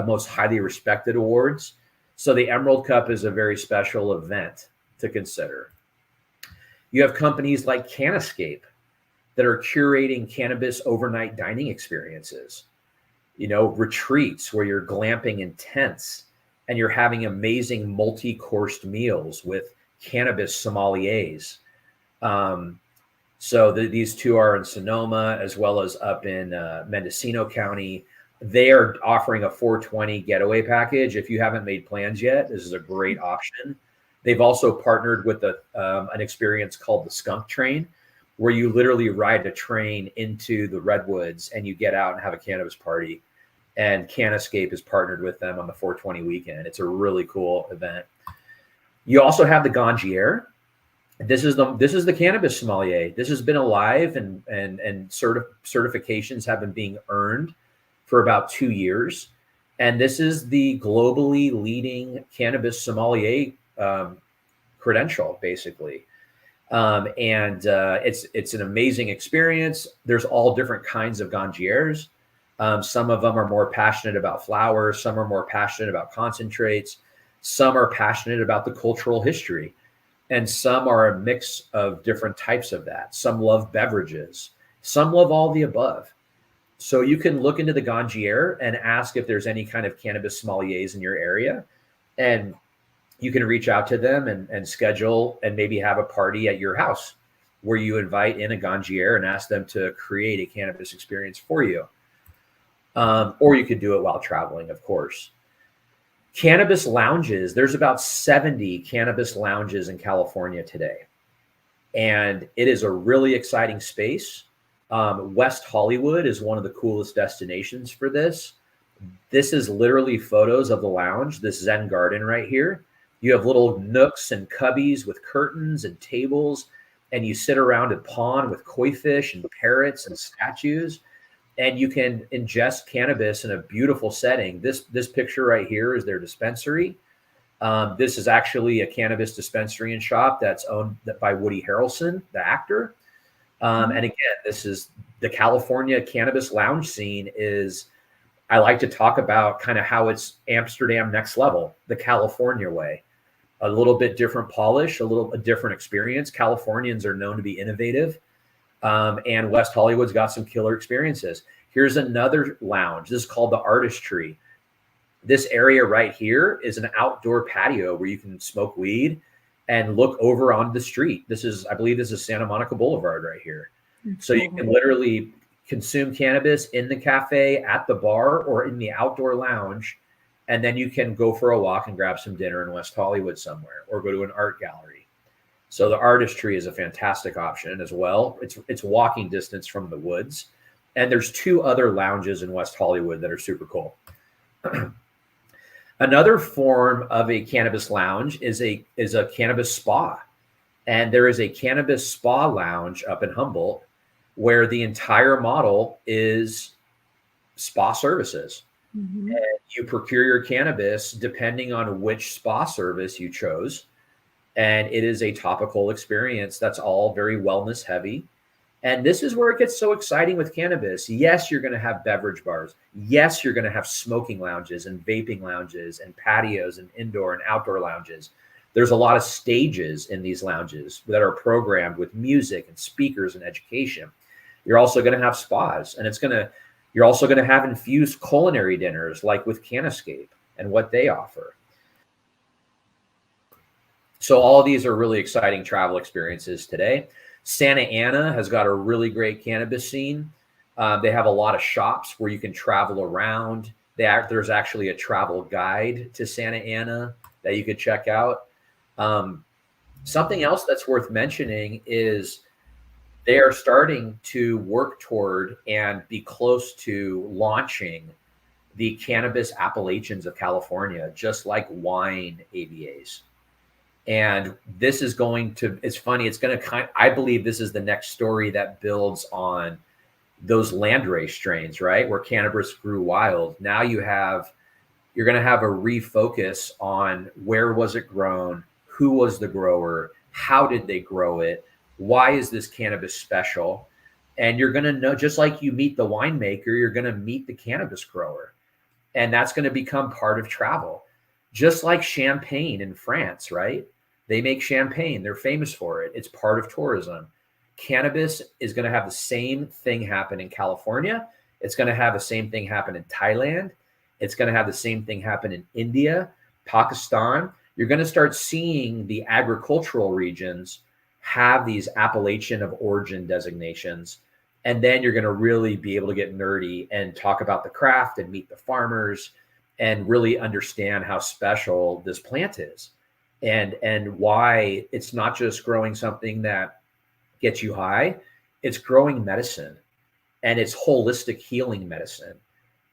most highly respected awards. So the Emerald Cup is a very special event to consider. You have companies like Canescape that are curating cannabis overnight dining experiences, retreats where you're glamping in tents and you're having amazing multi-coursed meals with cannabis sommeliers. So these two are in Sonoma as well as up in Mendocino County. They are offering a 420 getaway package. If you haven't made plans yet, this is a great option. They've also partnered with an experience called the Skunk Train, where you literally ride a train into the redwoods and you get out and have a cannabis party. And Canescape is partnered with them on the 420 weekend. It's a really cool event. You also have the Ganja. This is the cannabis sommelier. This has been alive and certifications have been being earned for about 2 years. And this is the globally leading cannabis sommelier credential, basically. It's an amazing experience. There's all different kinds of ganjiers. Some of them are more passionate about flowers. Some are more passionate about concentrates. Some are passionate about the cultural history. And some are a mix of different types of that. Some love beverages. Some love all the above. So you can look into the ganjier and ask if there's any kind of cannabis sommeliers in your area. And you can reach out to them and schedule and maybe have a party at your house where you invite in a ganjier and ask them to create a cannabis experience for you. Or you could do it while traveling, of course. Cannabis lounges, there's about 70 cannabis lounges in California today. And it is a really exciting space. West Hollywood is one of the coolest destinations for this. This is literally photos of the lounge, this Zen garden right here. You have little nooks and cubbies with curtains and tables, and you sit around a pond with koi fish and parrots and statues. And you can ingest cannabis in a beautiful setting. This picture right here is their dispensary. This is actually a cannabis dispensary and shop that's owned by Woody Harrelson, the actor. And again, this is the California cannabis lounge scene is, I like to talk about kind of how it's Amsterdam next level, the California way. A little bit different polish, a different experience. Californians are known to be innovative. And West Hollywood's got some killer experiences. Here's another lounge. This is called the Artistry. This area right here is an outdoor patio where you can smoke weed and look over on the street. I believe this is Santa Monica Boulevard right here. So you can Mhm. literally consume cannabis in the cafe, at the bar, or in the outdoor lounge. And then you can go for a walk and grab some dinner in West Hollywood somewhere, or go to an art gallery. So the artistry is a fantastic option as well. It's walking distance from the woods. And there's 2 other lounges in West Hollywood that are super cool. Another form of a cannabis lounge is a cannabis spa. And there is a cannabis spa lounge up in Humboldt where the entire model is spa services. Mhm. And you procure your cannabis depending on which spa service you chose. And it is a topical experience that's all very wellness heavy. And this is where it gets so exciting with cannabis. Yes, you're going to have beverage bars. Yes, you're going to have smoking lounges and vaping lounges and patios and indoor and outdoor lounges. There's a lot of stages in these lounges that are programmed with music and speakers and education. You're also going to have spas, and you're also going to have infused culinary dinners like with Canescape and what they offer. So all of these are really exciting travel experiences today. Santa Ana has got a really great cannabis scene. They have a lot of shops where you can travel around. There's actually a travel guide to Santa Ana that you could check out. Something else that's worth mentioning is they are starting to work toward and be close to launching the cannabis appellations of California, just like wine ABAs. And this is it's funny, I believe this is the next story that builds on those landrace strains, right? Where cannabis grew wild. Now you're going to have a refocus on where was it grown? Who was the grower? How did they grow it? Why is this cannabis special? And you're going to know, just like you meet the winemaker, you're going to meet the cannabis grower. And that's going to become part of travel. Just like champagne in France, right? They make champagne. They're famous for it. It's part of tourism. Cannabis is going to have the same thing happen in California. It's going to have the same thing happen in Thailand. It's going to have the same thing happen in India, Pakistan. You're going to start seeing the agricultural regions have these appellation of origin designations. And then you're going to really be able to get nerdy and talk about the craft and meet the farmers and really understand how special this plant is and why it's not just growing something that gets you high. It's growing medicine, and it's holistic healing medicine.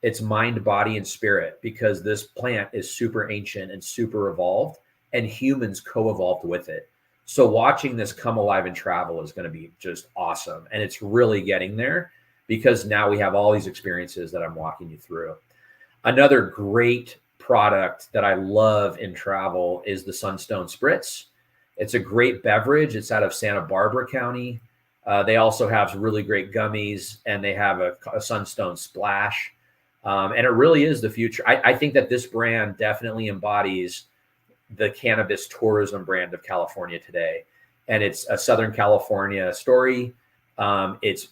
It's mind, body, and spirit, because this plant is super ancient and super evolved, and humans co-evolved with it. So watching this come alive in travel is going to be just awesome. And it's really getting there because now we have all these experiences that I'm walking you through. Another great product that I love in travel is the Sunstone Spritz. It's a great beverage. It's out of Santa Barbara County. They also have really great gummies, and they have a Sunstone Splash. And it really is the future. I think that this brand definitely embodies the cannabis tourism brand of California today. And it's a Southern California story. It's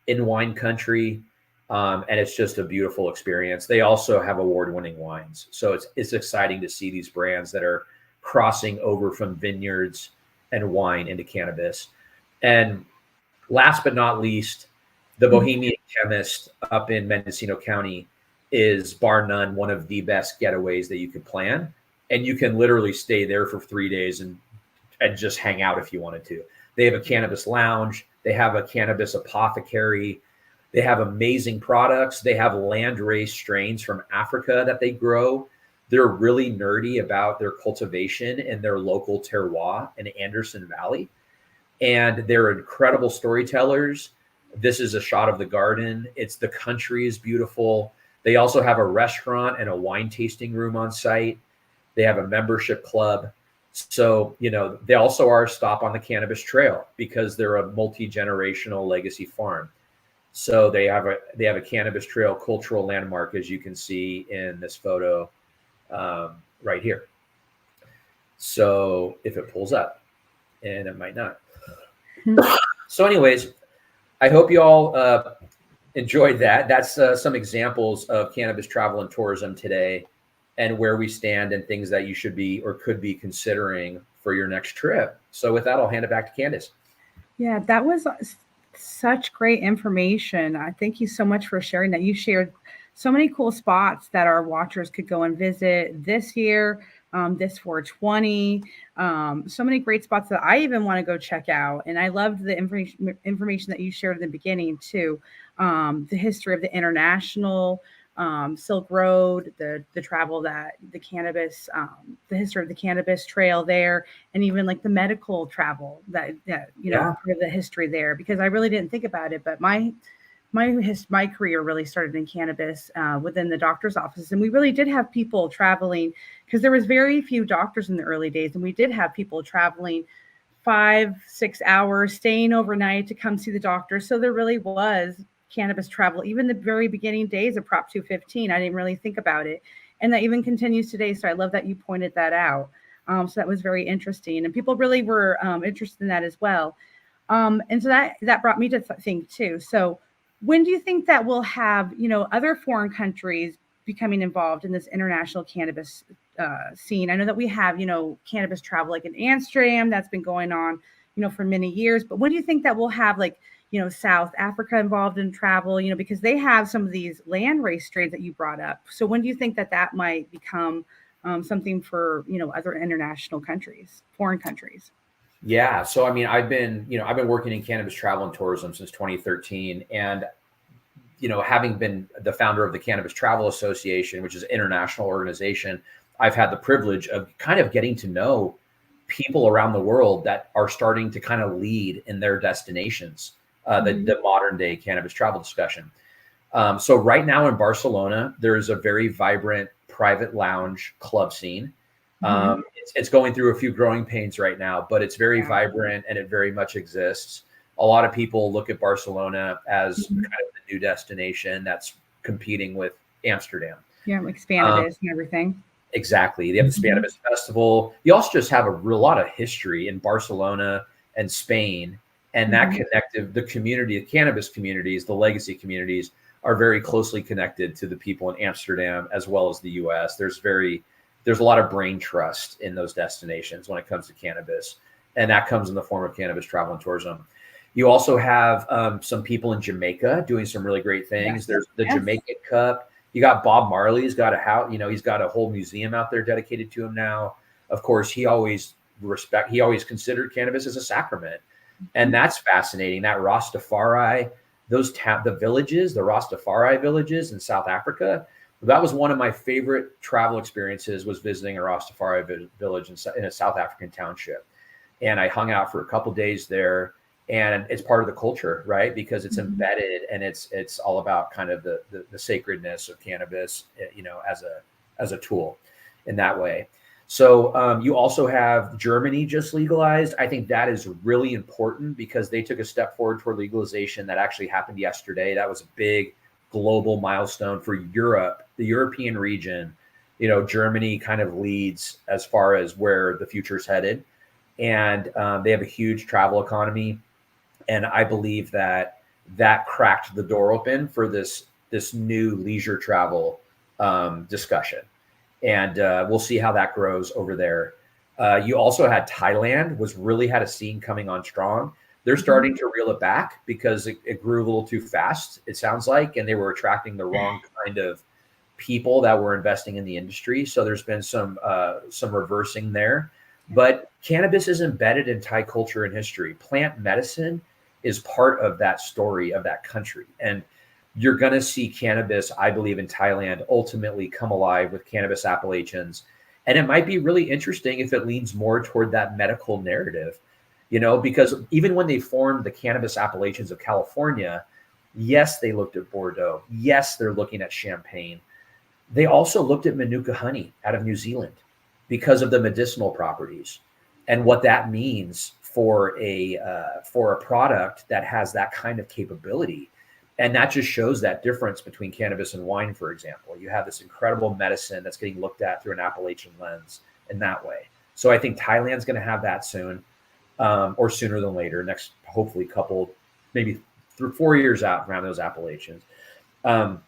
in wine country. And it's just a beautiful experience. They also have award-winning wines. So it's exciting to see these brands that are crossing over from vineyards and wine into cannabis. And last but not least, the Bohemian Chemist up in Mendocino County is bar none one of the best getaways that you could plan. And you can literally stay there for 3 days and just hang out if you wanted to. They have a cannabis lounge. They have a cannabis apothecary. They have amazing products. They have landrace strains from Africa that they grow. They're really nerdy about their cultivation in their local terroir in Anderson Valley. And they're incredible storytellers. This is a shot of the garden. The country is beautiful. They also have a restaurant and a wine tasting room on site. They have a membership club. So, they also are a stop on the Cannabis Trail because they're a multi-generational legacy farm. So they have a Cannabis Trail cultural landmark, as you can see in this photo right here. So if it pulls up, and it might not. So anyways, I hope you all enjoyed that. That's some examples of cannabis travel and tourism today and where we stand and things that you should be or could be considering for your next trip. So with that, I'll hand it back to Kandice. Yeah, that was such great information. Thank you so much for sharing that. You shared so many cool spots that our watchers could go and visit this year, this 420. So many great spots that I even want to go check out. And I loved the information that you shared in the beginning too. The history of the international Silk Road, the travel that the cannabis, the history of the Cannabis Trail there, and even like the medical travel that part of the history there. Because I really didn't think about it, but my career really started in cannabis within the doctor's offices, and we really did have people traveling because there was very few doctors in the early days, and we did have people traveling 5-6 hours, staying overnight to come see the doctor. So there really was cannabis travel, even the very beginning days of Prop 215. I didn't really think about it. And that even continues today. So I love that you pointed that out. So that was very interesting. And people really were interested in that as well. And so that brought me to think too. So when do you think that we'll have, other foreign countries becoming involved in this international cannabis scene? I know that we have, cannabis travel like in Amsterdam that's been going on, for many years. But when do you think that we'll have South Africa involved in travel, because they have some of these landrace strains that you brought up. So when do you think that might become something for, other international countries, foreign countries? Yeah. So, I mean, I've been working in cannabis travel and tourism since 2013. And, having been the founder of the Cannabis Travel Association, which is an international organization, I've had the privilege of kind of getting to know people around the world that are starting to kind of lead in their destinations. The modern day cannabis travel discussion. So right now in Barcelona, there's a very vibrant private lounge club scene. It's going through a few growing pains right now, but it's very vibrant and it very much exists. A lot of people look at Barcelona as kind of the new destination that's competing with Amsterdam. Yeah, like Spannabis and everything. Exactly. They have the Spannabis Festival. You also just have a lot of history in Barcelona and Spain. And that the community, the cannabis communities, the legacy communities are very closely connected to the people in Amsterdam as well as the US. There's a lot of brain trust in those destinations when it comes to cannabis. And that comes in the form of cannabis travel and tourism. You also have some people in Jamaica doing some really great things. Yes. There's the Jamaican Cup. You got Bob Marley's got a house, he's got a whole museum out there dedicated to him now. Of course, he always considered cannabis as a sacrament. And that's fascinating. That Rastafari, the villages, the Rastafari villages in South Africa, that was one of my favorite travel experiences, was visiting a Rastafari village in a South African township. And I hung out for a couple of days there, and it's part of the culture, right? Because it's embedded, and it's all about kind of the sacredness of cannabis, as a tool in that way. So you also have Germany just legalized. I think that is really important because they took a step forward toward legalization that actually happened yesterday. That was a big global milestone for Europe, the European region. Germany kind of leads as far as where the future is headed. And they have a huge travel economy. And I believe that cracked the door open for this new leisure travel discussion. And we'll see how that grows over there. You also had Thailand had a scene coming on strong. They're starting to reel it back because it grew a little too fast, it sounds like, and they were attracting the wrong kind of people that were investing in the industry. So there's been some reversing there. But cannabis is embedded in Thai culture and history. Plant medicine is part of that story of that country. And you're going to see cannabis, I believe, in Thailand ultimately come alive with cannabis appellations. And it might be really interesting if it leans more toward that medical narrative, because even when they formed the cannabis appellations of California, yes, they looked at Bordeaux. Yes, they're looking at Champagne. They also looked at Manuka honey out of New Zealand because of the medicinal properties and what that means for a product that has that kind of capability. And that just shows that difference between cannabis and wine, for example. You have this incredible medicine that's getting looked at through an Appalachian lens in that way. So I think Thailand's going to have that soon, or sooner than later, next, hopefully maybe 4 years out around those appellations. Of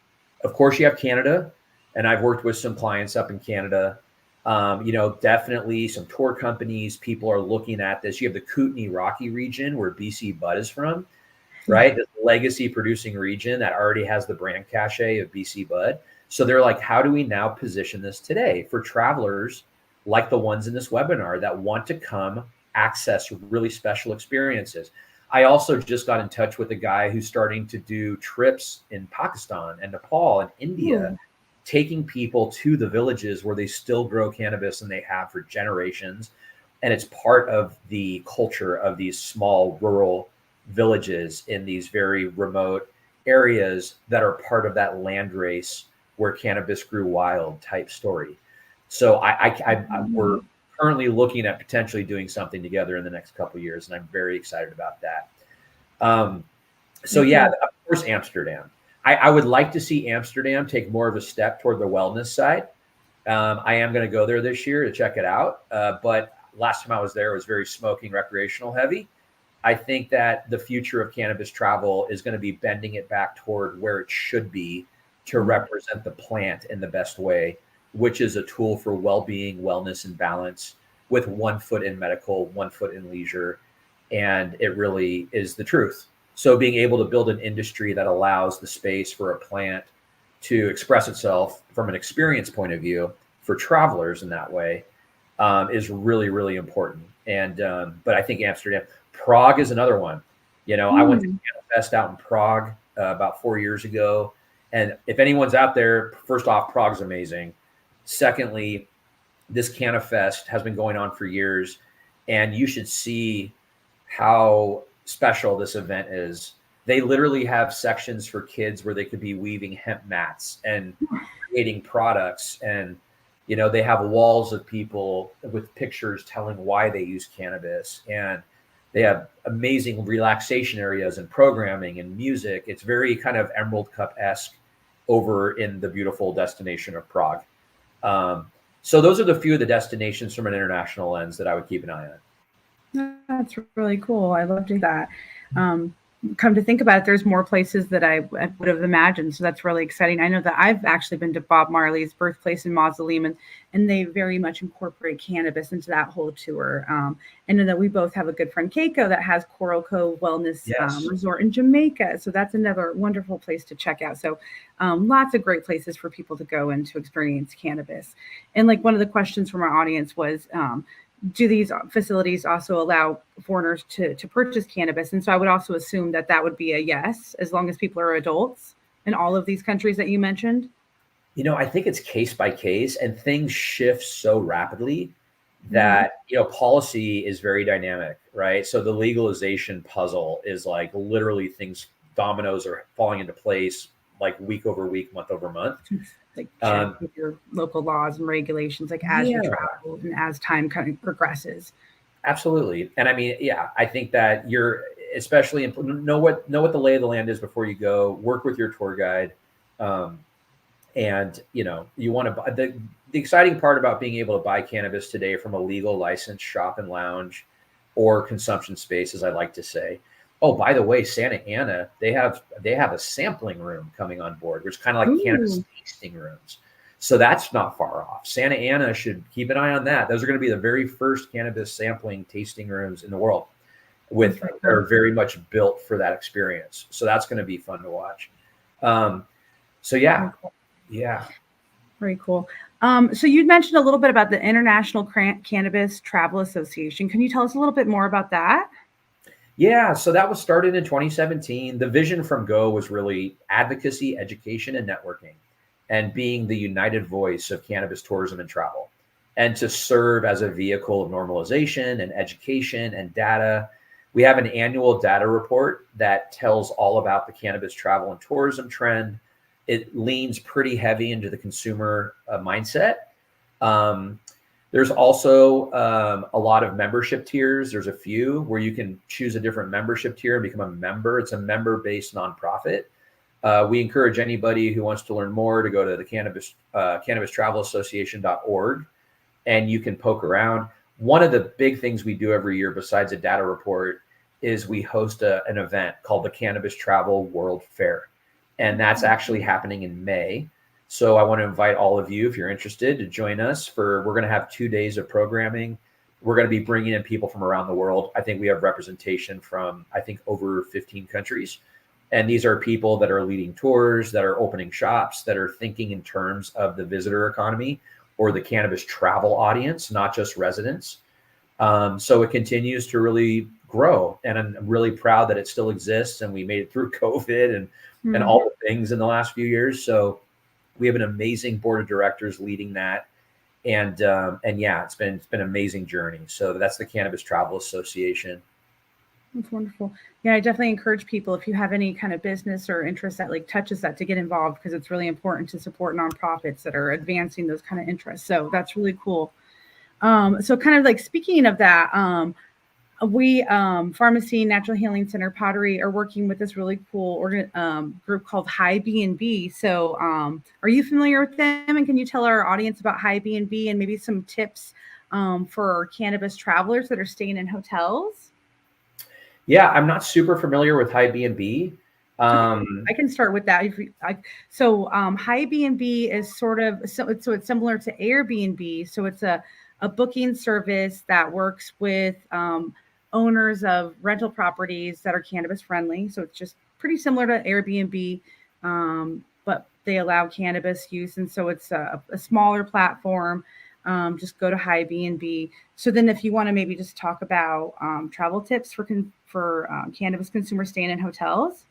course, you have Canada, and I've worked with some clients up in Canada. Definitely some tour companies, people are looking at this. You have the Kootenai Rocky region where BC Bud is from, right? This legacy producing region that already has the brand cachet of BC Bud. So they're like, how do we now position this today for travelers like the ones in this webinar that want to come access really special experiences? I also just got in touch with a guy who's starting to do trips in Pakistan and Nepal and India, taking people to the villages where they still grow cannabis and they have for generations. And it's part of the culture of these small rural villages in these very remote areas that are part of that land race where cannabis grew wild type story. So we're currently looking at potentially doing something together in the next couple of years, and I'm very excited about that. Of course, Amsterdam. I would like to see Amsterdam take more of a step toward the wellness side. I am going to go there this year to check it out. But last time I was there, it was very smoking, recreational heavy. I think that the future of cannabis travel is going to be bending it back toward where it should be to represent the plant in the best way, which is a tool for well-being, wellness, and balance with 1 foot in medical, 1 foot in leisure. And it really is the truth. So being able to build an industry that allows the space for a plant to express itself from an experience point of view for travelers in that way is really, really important. And but I think Amsterdam, Prague is another one. I went to Fest out in Prague about 4 years ago. And if anyone's out there, first off, Prague's amazing. Secondly, this Fest has been going on for years, and you should see how special this event is. They literally have sections for kids where they could be weaving hemp mats and creating products. And, they have walls of people with pictures telling why they use cannabis. And they have amazing relaxation areas and programming and music. It's very kind of Emerald Cup-esque over in the beautiful destination of Prague. So those are the few of the destinations from an international lens that I would keep an eye on. That's really cool. I love to do that. Come to think about it, there's more places that I would have imagined. So that's really exciting. I know that I've actually been to Bob Marley's birthplace in Mausoleum, and they very much incorporate cannabis into that whole tour. I know that we both have a good friend, Keiko, that has Coral Cove Wellness Resort in Jamaica. So that's another wonderful place to check out. So lots of great places for people to go and to experience cannabis. And like one of the questions from our audience was, do these facilities also allow foreigners to purchase cannabis? And so I would also assume that would be a yes, as long as people are adults in all of these countries that you mentioned. I think it's case by case, and things shift so rapidly that, policy is very dynamic, right? So the legalization puzzle is like literally dominoes are falling into place like week over week, month over month. Like check with your local laws and regulations, like as you travel and as time kind of progresses. Absolutely. And I mean, I think that you're especially know what the lay of the land is before you go. Work with your tour guide. And you want to buy the exciting part about being able to buy cannabis today from a legal licensed shop and lounge or consumption space, as I like to say. Oh, by the way, Santa Ana, they have a sampling room coming on board, which is kind of like cannabis tasting rooms. So that's not far off. Santa Ana should keep an eye on that. Those are going to be the very first cannabis sampling tasting rooms in the world. They're very much built for that experience. So that's going to be fun to watch. Very cool. So you mentioned a little bit about the International Cannabis Travel Association. Can you tell us a little bit more about that? Yeah, so that was started in 2017. The vision from Go was really advocacy, education, and networking, and being the united voice of cannabis tourism and travel, and to serve as a vehicle of normalization and education and data. We have an annual data report that tells all about the cannabis travel and tourism trend. It leans pretty heavy into the consumer mindset. There's also a lot of membership tiers. There's a few where you can choose a different membership tier and become a member. It's a member-based nonprofit. We encourage anybody who wants to learn more to go to the cannabis-travel-association.org, and you can poke around. One of the big things we do every year, besides a data report, is we host an event called the Cannabis Travel World Fair. And that's actually happening in May. So I want to invite all of you, if you're interested, to join us we're going to have 2 days of programming. We're going to be bringing in people from around the world. I think we have representation from, over 15 countries. And these are people that are leading tours, that are opening shops, that are thinking in terms of the visitor economy or the cannabis travel audience, not just residents. So it continues to really grow. And I'm really proud that it still exists. And we made it through COVID and all the things in the last few years. So we have an amazing board of directors leading that. And yeah, it's been an amazing journey. So that's the Cannabis Travel Association. That's wonderful. Yeah, I definitely encourage people, if you have any kind of business or interest that like touches that, to get involved, because it's really important to support nonprofits that are advancing those kind of interests. So that's really cool. So kind of like speaking of that, we Pharmacy Natural Healing Center Pottery are working with this really cool group called High B&B. So are you familiar with them? And can you tell our audience about High B&B and maybe some tips for cannabis travelers that are staying in hotels? Yeah, I'm not super familiar with High B&B. I can start with that. High B&B is so it's similar to Airbnb. So it's a booking service that works with owners of rental properties that are cannabis friendly. So it's just pretty similar to Airbnb, but they allow cannabis use. And so it's a smaller platform. Just go to High B&B. So then if you want to maybe just talk about travel tips for cannabis consumers staying in hotels.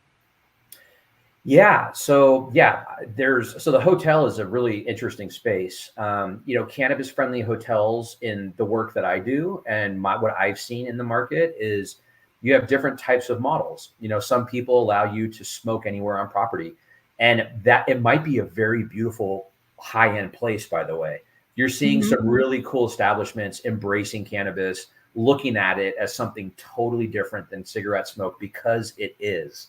Yeah. So the hotel is a really interesting space. Cannabis friendly hotels, in the work that I do and what I've seen in the market, is you have different types of models. Some people allow you to smoke anywhere on property, and that it might be a very beautiful high-end place, by the way. You're seeing some really cool establishments embracing cannabis, looking at it as something totally different than cigarette smoke, because it is.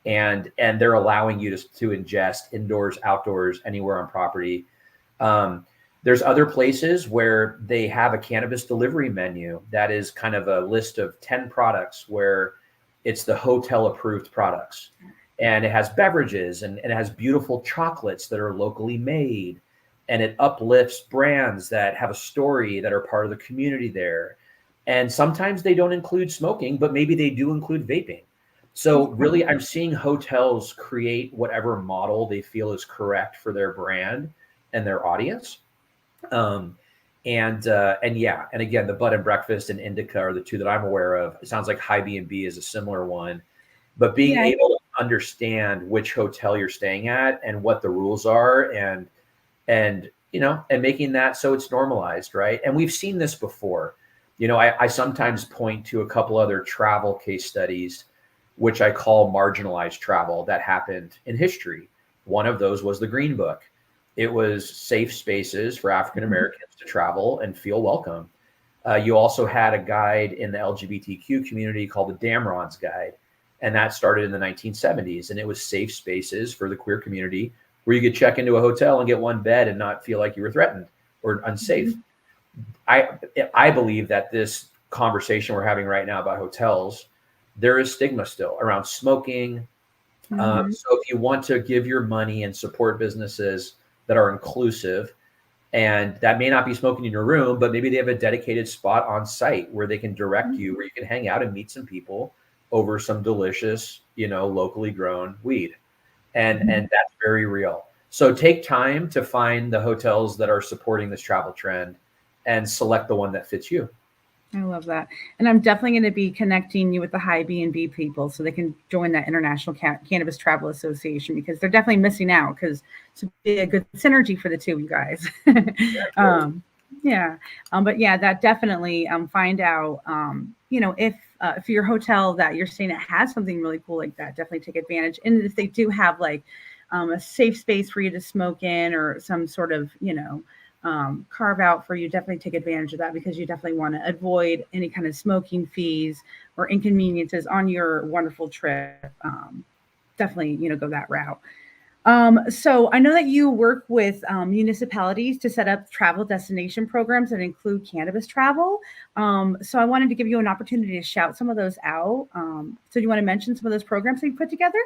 And they're allowing you to ingest indoors, outdoors, anywhere on property. There's other places where they have a cannabis delivery menu that is kind of a list of 10 products, where it's the hotel approved products. And it has beverages, and it has beautiful chocolates that are locally made. And it uplifts brands that have a story, that are part of the community there. And sometimes they don't include smoking, but maybe they do include vaping. So really, I'm seeing hotels create whatever model they feel is correct for their brand and their audience. And again, the Bud and Breakfast and Indica are the two that I'm aware of. It sounds like High B&B is a similar one, but being able to understand which hotel you're staying at and what the rules are, and making that so it's normalized, right? And we've seen this before. I sometimes point to a couple other travel case studies, which I call marginalized travel, that happened in history. One of those was the Green Book. It was safe spaces for African Americans to travel and feel welcome. You also had a guide in the LGBTQ community called the Damron's Guide, and that started in the 1970s. And it was safe spaces for the queer community, where you could check into a hotel and get one bed and not feel like you were threatened or unsafe. I believe that this conversation we're having right now about hotels, there is stigma still around smoking. So if you want to give your money and support businesses that are inclusive, and that may not be smoking in your room, but maybe they have a dedicated spot on site where they can direct you, where you can hang out and meet some people over some delicious, locally grown weed. And that's very real. So take time to find the hotels that are supporting this travel trend and select the one that fits you. I love that. And I'm definitely going to be connecting you with the High B&B people so they can join that International Cannabis Travel Association, because they're definitely missing out, because it's be a good synergy for the two of you guys. But yeah, that definitely find out, if your hotel that you're staying at has something really cool like that, definitely take advantage. And if they do have like a safe space for you to smoke in, or some sort of, carve out for you, definitely take advantage of that, because you definitely want to avoid any kind of smoking fees or inconveniences on your wonderful trip. Definitely, go that route. So I know that you work with municipalities to set up travel destination programs that include cannabis travel. So I wanted to give you an opportunity to shout some of those out. So do you want to mention some of those programs that you put together?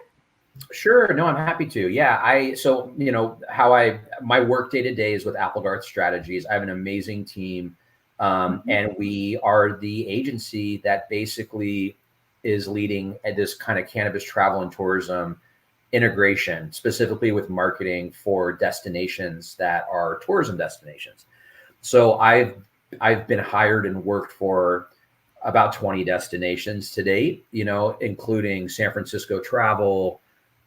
Sure. No, I'm happy to. Yeah. So, my work day to day is with Applegarth Strategies. I have an amazing team. Mhm. And we are the agency that basically is leading at this kind of cannabis travel and tourism integration, specifically with marketing for destinations that are tourism destinations. So I've been hired and worked for about 20 destinations to date, including San Francisco travel,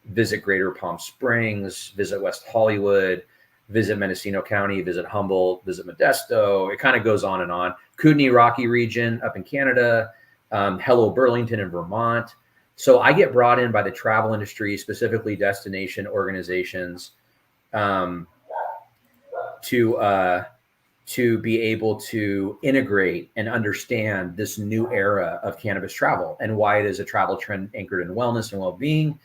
visit Greater Palm Springs, visit West Hollywood, visit Mendocino County, visit Humboldt, visit Modesto. It kind of goes on and on. Kootenai Rocky region up in Canada, Hello Burlington in Vermont. So I get brought in by the travel industry, specifically destination organizations, um, to be able to integrate and understand this new era of cannabis travel and why it is a travel trend anchored in wellness and well-being,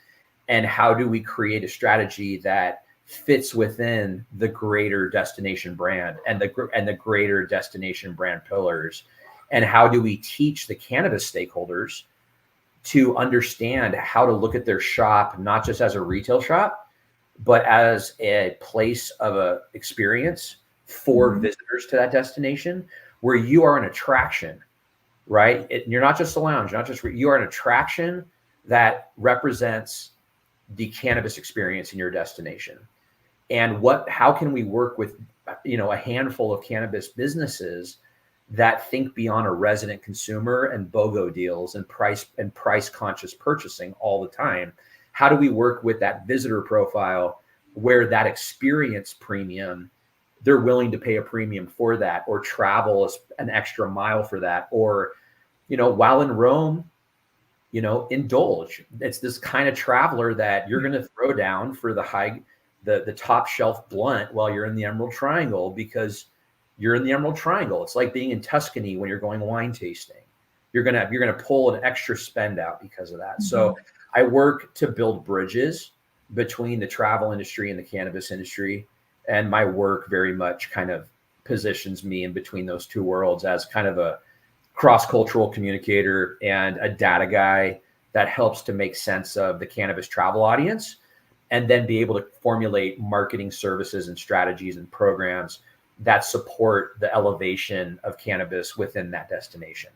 and how do we create a strategy that fits within the greater destination brand and the greater destination brand pillars, and how do we teach the cannabis stakeholders to understand how to look at their shop not just as a retail shop but as a place of a experience for Mhm. visitors to that destination, where you are an attraction, right? You're not just a lounge, not just you are an attraction that represents the cannabis experience in your destination. And how can we work with, a handful of cannabis businesses that think beyond a resident consumer and BOGO deals and price conscious purchasing all the time? How do we work with that visitor profile where that experience premium, they're willing to pay a premium for that, or travel an extra mile for that, or, while in Rome, indulge. It's this kind of traveler that you're going to throw down for the top shelf blunt while you're in the Emerald Triangle, because you're in the Emerald Triangle. It's like being in Tuscany when you're going wine tasting. You're gonna pull an extra spend out because of that. So Mhm. I work to build bridges between the travel industry and the cannabis industry, and my work very much kind of positions me in between those two worlds as kind of a cross-cultural communicator and a data guy that helps to make sense of the cannabis travel audience, and then be able to formulate marketing services and strategies and programs that support the elevation of cannabis within that destination.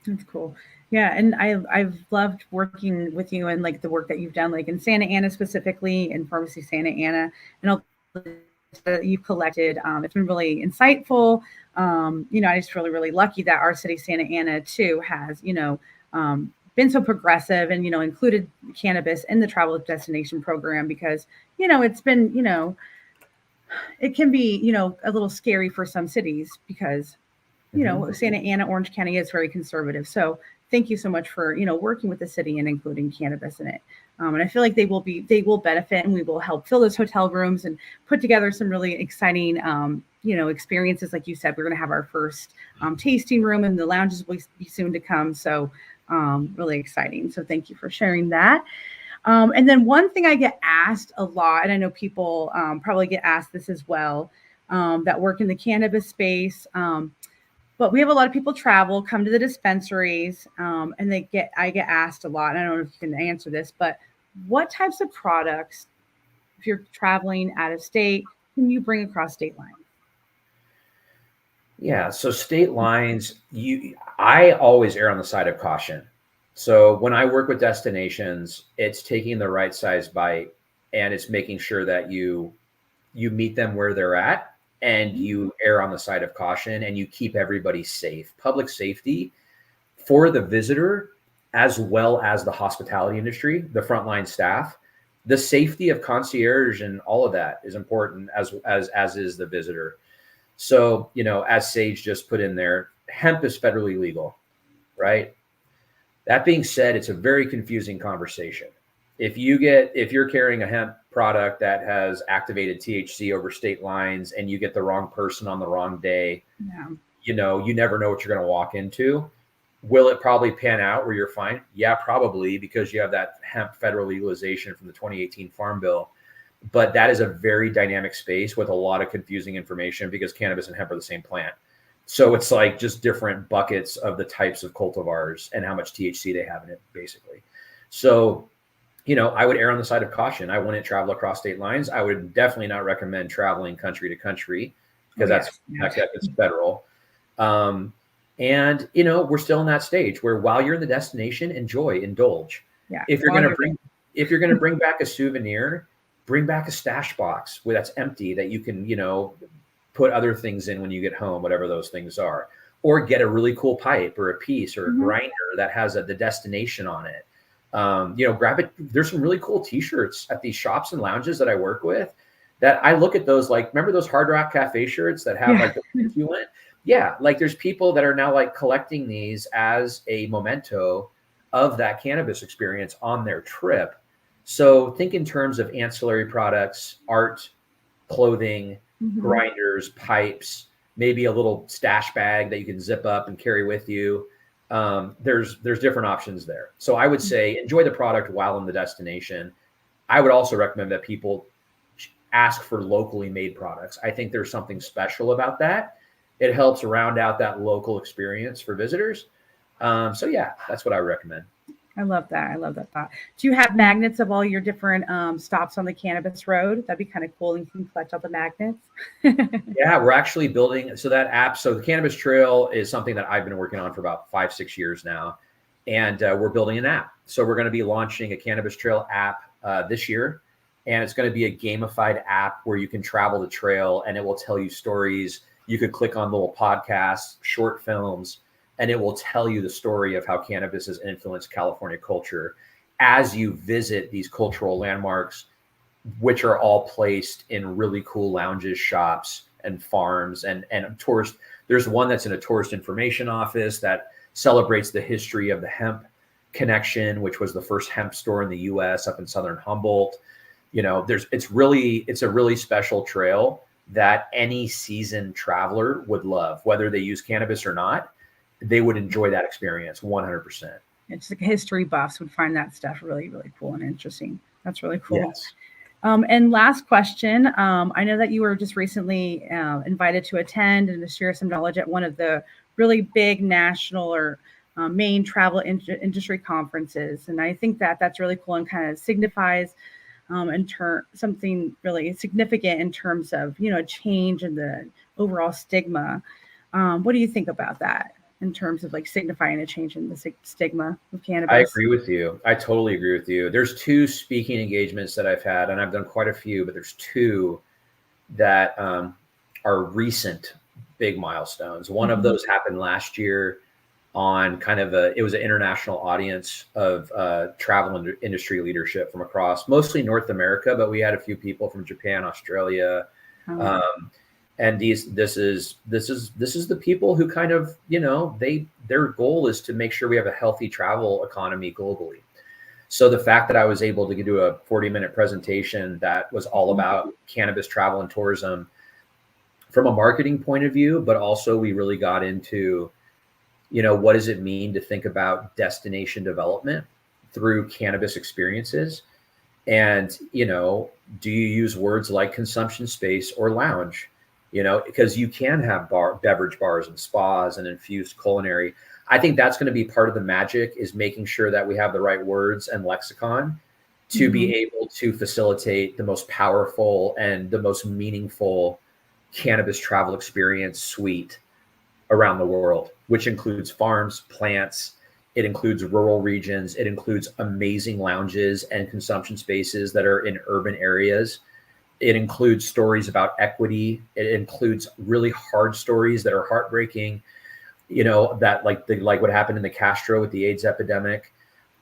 That's cool. Yeah, and I've loved working with you and like the work that you've done, like in Santa Ana specifically, in Pharmacy Santa Ana, and all that you've collected. It's been really insightful. I just really lucky that our city, Santa Ana, too, has been so progressive and included cannabis in the travel destination program because it's been it can be a little scary for some cities because Mhm. Santa Ana, Orange County is very conservative. So thank you so much for, working with the city and including cannabis in it. And I feel like they will benefit and we will help fill those hotel rooms and put together some really exciting, experiences. Like you said, we're going to have our first tasting room and the lounges will be soon to come. So really exciting. So thank you for sharing that. And then one thing I get asked a lot, and I know people probably get asked this as well, that work in the cannabis space. But we have a lot of people travel, come to the dispensaries, and I get asked a lot. And I don't know if you can answer this, but what types of products, if you're traveling out of state, can you bring across state lines? Yeah, so state lines, I always err on the side of caution. So when I work with destinations, it's taking the right size bite, and it's making sure that you meet them where they're at, and you err on the side of caution, and you keep everybody safe. Public safety for the visitor, as well as the hospitality industry, the frontline staff, the safety of concierge and all of that is important, as is the visitor. So, as Sage just put in there, hemp is federally legal, right? That being said, it's a very confusing conversation. If you're carrying a hemp product that has activated THC over state lines, and you get the wrong person on the wrong day, Yeah. you never know what you're going to walk into. Will it probably pan out where you're fine? Yeah, probably, because you have that hemp federal legalization from the 2018 Farm Bill. But that is a very dynamic space with a lot of confusing information, because cannabis and hemp are the same plant. So it's like just different buckets of the types of cultivars and how much THC they have in it, basically. So, I would err on the side of caution. I wouldn't travel across state lines. I would definitely not recommend traveling country to country because that's federal. And we're still in that stage where while you're in the destination, indulge. Yeah. If you're going to bring back a souvenir, bring back a stash box that's empty that you can, put other things in when you get home, whatever those things are, or get a really cool pipe or a piece or a grinder that has the destination on it. Grab it. There's some really cool t-shirts at these shops and lounges that I work with that I look at those, like, remember those Hard Rock Cafe shirts that have like the thank you in? Yeah. Like there's people that are now like collecting these as a memento of that cannabis experience on their trip. So think in terms of ancillary products, art, clothing, grinders, pipes, maybe a little stash bag that you can zip up and carry with you. There's different options there. So I would say enjoy the product while in the destination. I would also recommend that people ask for locally made products. I think there's something special about that. It helps round out that local experience for visitors. So yeah, that's what I would recommend. I love that. I love that thought. Do you have magnets of all your different stops on the cannabis road? That'd be kind of cool. And you can collect all the magnets. Yeah, we're actually building. So that app, so the Cannabis Trail is something that I've been working on for about 5-6 years now. And we're building an app. So we're going to be launching a Cannabis Trail app this year. And it's going to be a gamified app where you can travel the trail and it will tell you stories. You could click on little podcasts, short films, and it will tell you the story of how cannabis has influenced California culture as you visit these cultural landmarks, which are all placed in really cool lounges, shops, and farms and tourist. There's one that's in a tourist information office that celebrates the history of the hemp connection, which was the first hemp store in the U.S. up in Southern Humboldt. It's a really special trail that any seasoned traveler would love, whether they use cannabis or not. They would enjoy that experience 100%. It's like history buffs would find that stuff really, really cool and interesting. That's really cool. Yes. And last question. I know that you were just recently invited to attend and to share some knowledge at one of the really big national or main travel industry conferences. And I think that that's really cool and kind of signifies something really significant in terms of, change in the overall stigma. What do you think about that in terms of like signifying a change in the stigma of cannabis? I agree with you. I totally agree with you. There's 2 speaking engagements that I've had, and I've done quite a few, but there's 2 that are recent big milestones. One of those happened last year on it was an international audience of travel industry leadership from across mostly North America, but we had a few people from Japan, Australia, and this is the people who kind of, their goal is to make sure we have a healthy travel economy globally. So the fact that I was able to do a 40-minute presentation that was all about cannabis travel and tourism from a marketing point of view, but also we really got into, what does it mean to think about destination development through cannabis experiences? And, do you use words like consumption space or lounge? Because you can have beverage bars and spas and infused culinary. I think that's going to be part of the magic, is making sure that we have the right words and lexicon to be able to facilitate the most powerful and the most meaningful cannabis travel experience suite around the world, which includes farms, plants. It includes rural regions. It includes amazing lounges and consumption spaces that are in urban areas. It includes stories about equity. It includes really hard stories that are heartbreaking, that like what happened in the Castro with the AIDS epidemic.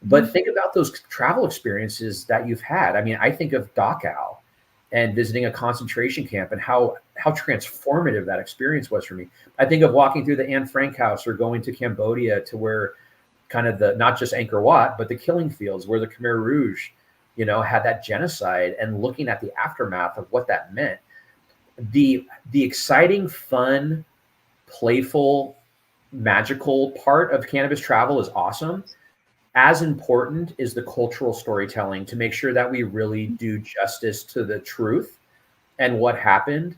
But think about those travel experiences that you've had. I mean, I think of Dachau and visiting a concentration camp and how transformative that experience was for me. I think of walking through the Anne Frank house or going to Cambodia to where kind of not just Angkor Wat, but the killing fields where the Khmer Rouge had that genocide, and looking at the aftermath of what that meant. The exciting, fun, playful, magical part of cannabis travel is awesome. As important is the cultural storytelling to make sure that we really do justice to the truth and what happened.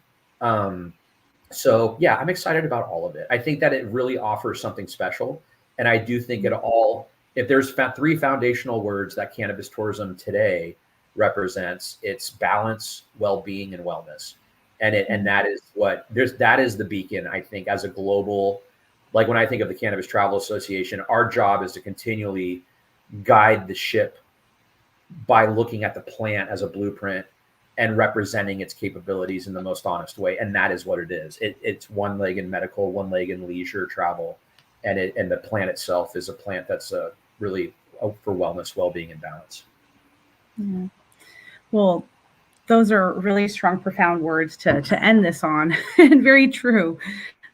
So yeah, I'm excited about all of it. I think that it really offers something special. And I do think it all if there's three foundational words that cannabis tourism today represents, it's balance, well-being, and wellness. And that is that is the beacon, I think, as a global, like when I think of the Cannabis Travel Association, our job is to continually guide the ship by looking at the plant as a blueprint and representing its capabilities in the most honest way. And that is what it is. It's one leg in medical, one leg in leisure travel. And the plant itself is a plant that's really for wellness, well-being, and balance. Yeah. Well, those are really strong, profound words to end this on, and very true.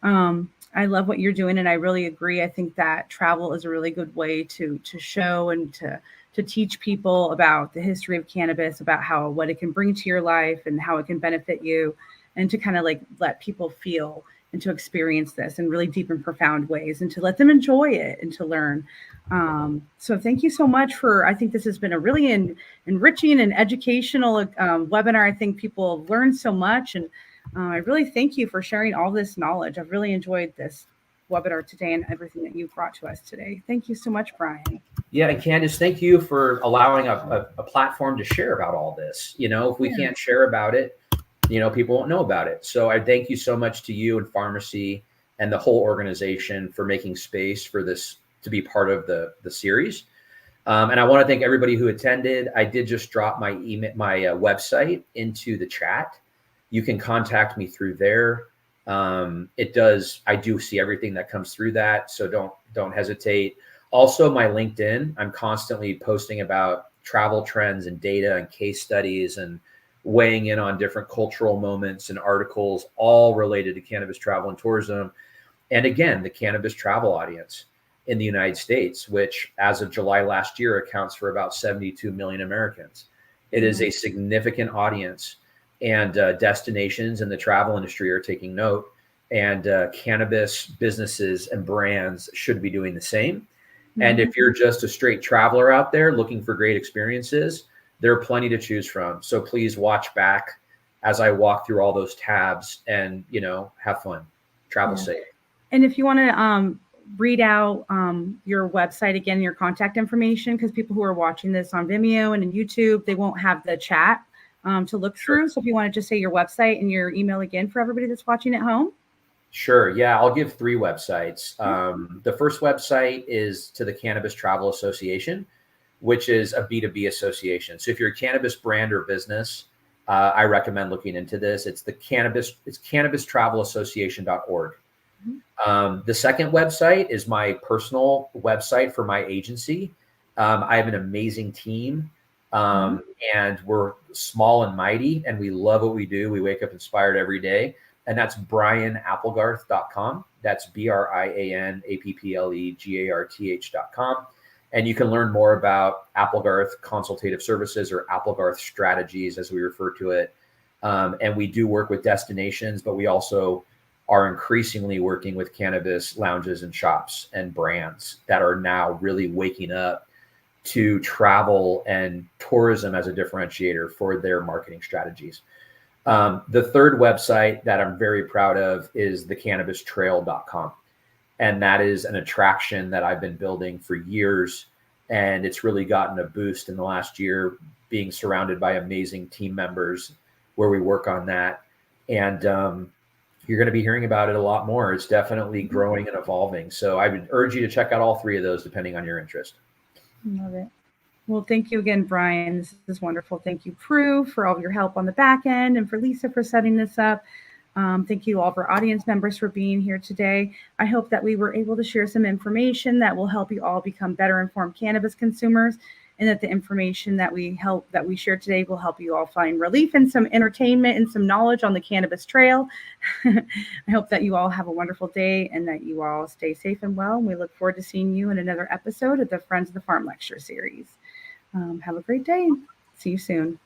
I love what you're doing, and I really agree. I think that travel is a really good way to show and to teach people about the history of cannabis, about what it can bring to your life and how it can benefit you, and to kind of like let people feel and to experience this in really deep and profound ways, and to let them enjoy it and to learn. So thank you so much I think this has been a really enriching and educational webinar. I think people have learned so much, and I really thank you for sharing all this knowledge. I've really enjoyed this webinar today and everything that you brought to us today. Thank you so much, Brian. Yeah, and Candice, thank you for allowing a platform to share about all this. If we can't share about it, people won't know about it. So I thank you so much to you and Pharmacy and the whole organization for making space for this to be part of the series. And I want to thank everybody who attended. I did just drop my website into the chat. You can contact me through there. I do see everything that comes through that. So don't hesitate. Also, my LinkedIn, I'm constantly posting about travel trends and data and case studies and weighing in on different cultural moments and articles, all related to cannabis travel and tourism. And again, the cannabis travel audience in the United States, which as of July last year accounts for about 72 million Americans. It is a significant audience, and destinations in the travel industry are taking note, and cannabis businesses and brands should be doing the same. And if you're just a straight traveler out there looking for great experiences, there are plenty to choose from. So please watch back as I walk through all those tabs and, have fun, travel safe. And if you want to read out your website again, your contact information, because people who are watching this on Vimeo and in YouTube, they won't have the chat to look through. So if you want to just say your website and your email again for everybody that's watching at home. Sure. Yeah, I'll give 3 websites. The first website is to the Cannabis Travel Association, which is a B2B association. So if you're a cannabis brand or business, I recommend looking into this. It's cannabistravelassociation.org. The second website is my personal website for my agency. I have an amazing team, and we're small and mighty, and we love what we do. We wake up inspired every day. And that's brianapplegarth.com. That's BrianApplegarth.com. And you can learn more about Applegarth Consultative Services, or Applegarth Strategies, as we refer to it. And we do work with destinations, but we also are increasingly working with cannabis lounges and shops and brands that are now really waking up to travel and tourism as a differentiator for their marketing strategies. The third website that I'm very proud of is the cannabis-trail.com. And that is an attraction that I've been building for years. And it's really gotten a boost in the last year, being surrounded by amazing team members where we work on that. And you're going to be hearing about it a lot more. It's definitely growing and evolving. So I would urge you to check out all 3 of those, depending on your interest. Love it. Well, thank you again, Brian. This is wonderful. Thank you, Prue, for all of your help on the back end, and for Lisa for setting this up. Thank you all of our audience members for being here today. I hope that we were able to share some information that will help you all become better informed cannabis consumers, and that the information that we share today will help you all find relief and some entertainment and some knowledge on the Cannabis Trail. I hope that you all have a wonderful day and that you all stay safe and well. And we look forward to seeing you in another episode of the Friends of the Farm Lecture Series. Have a great day. See you soon.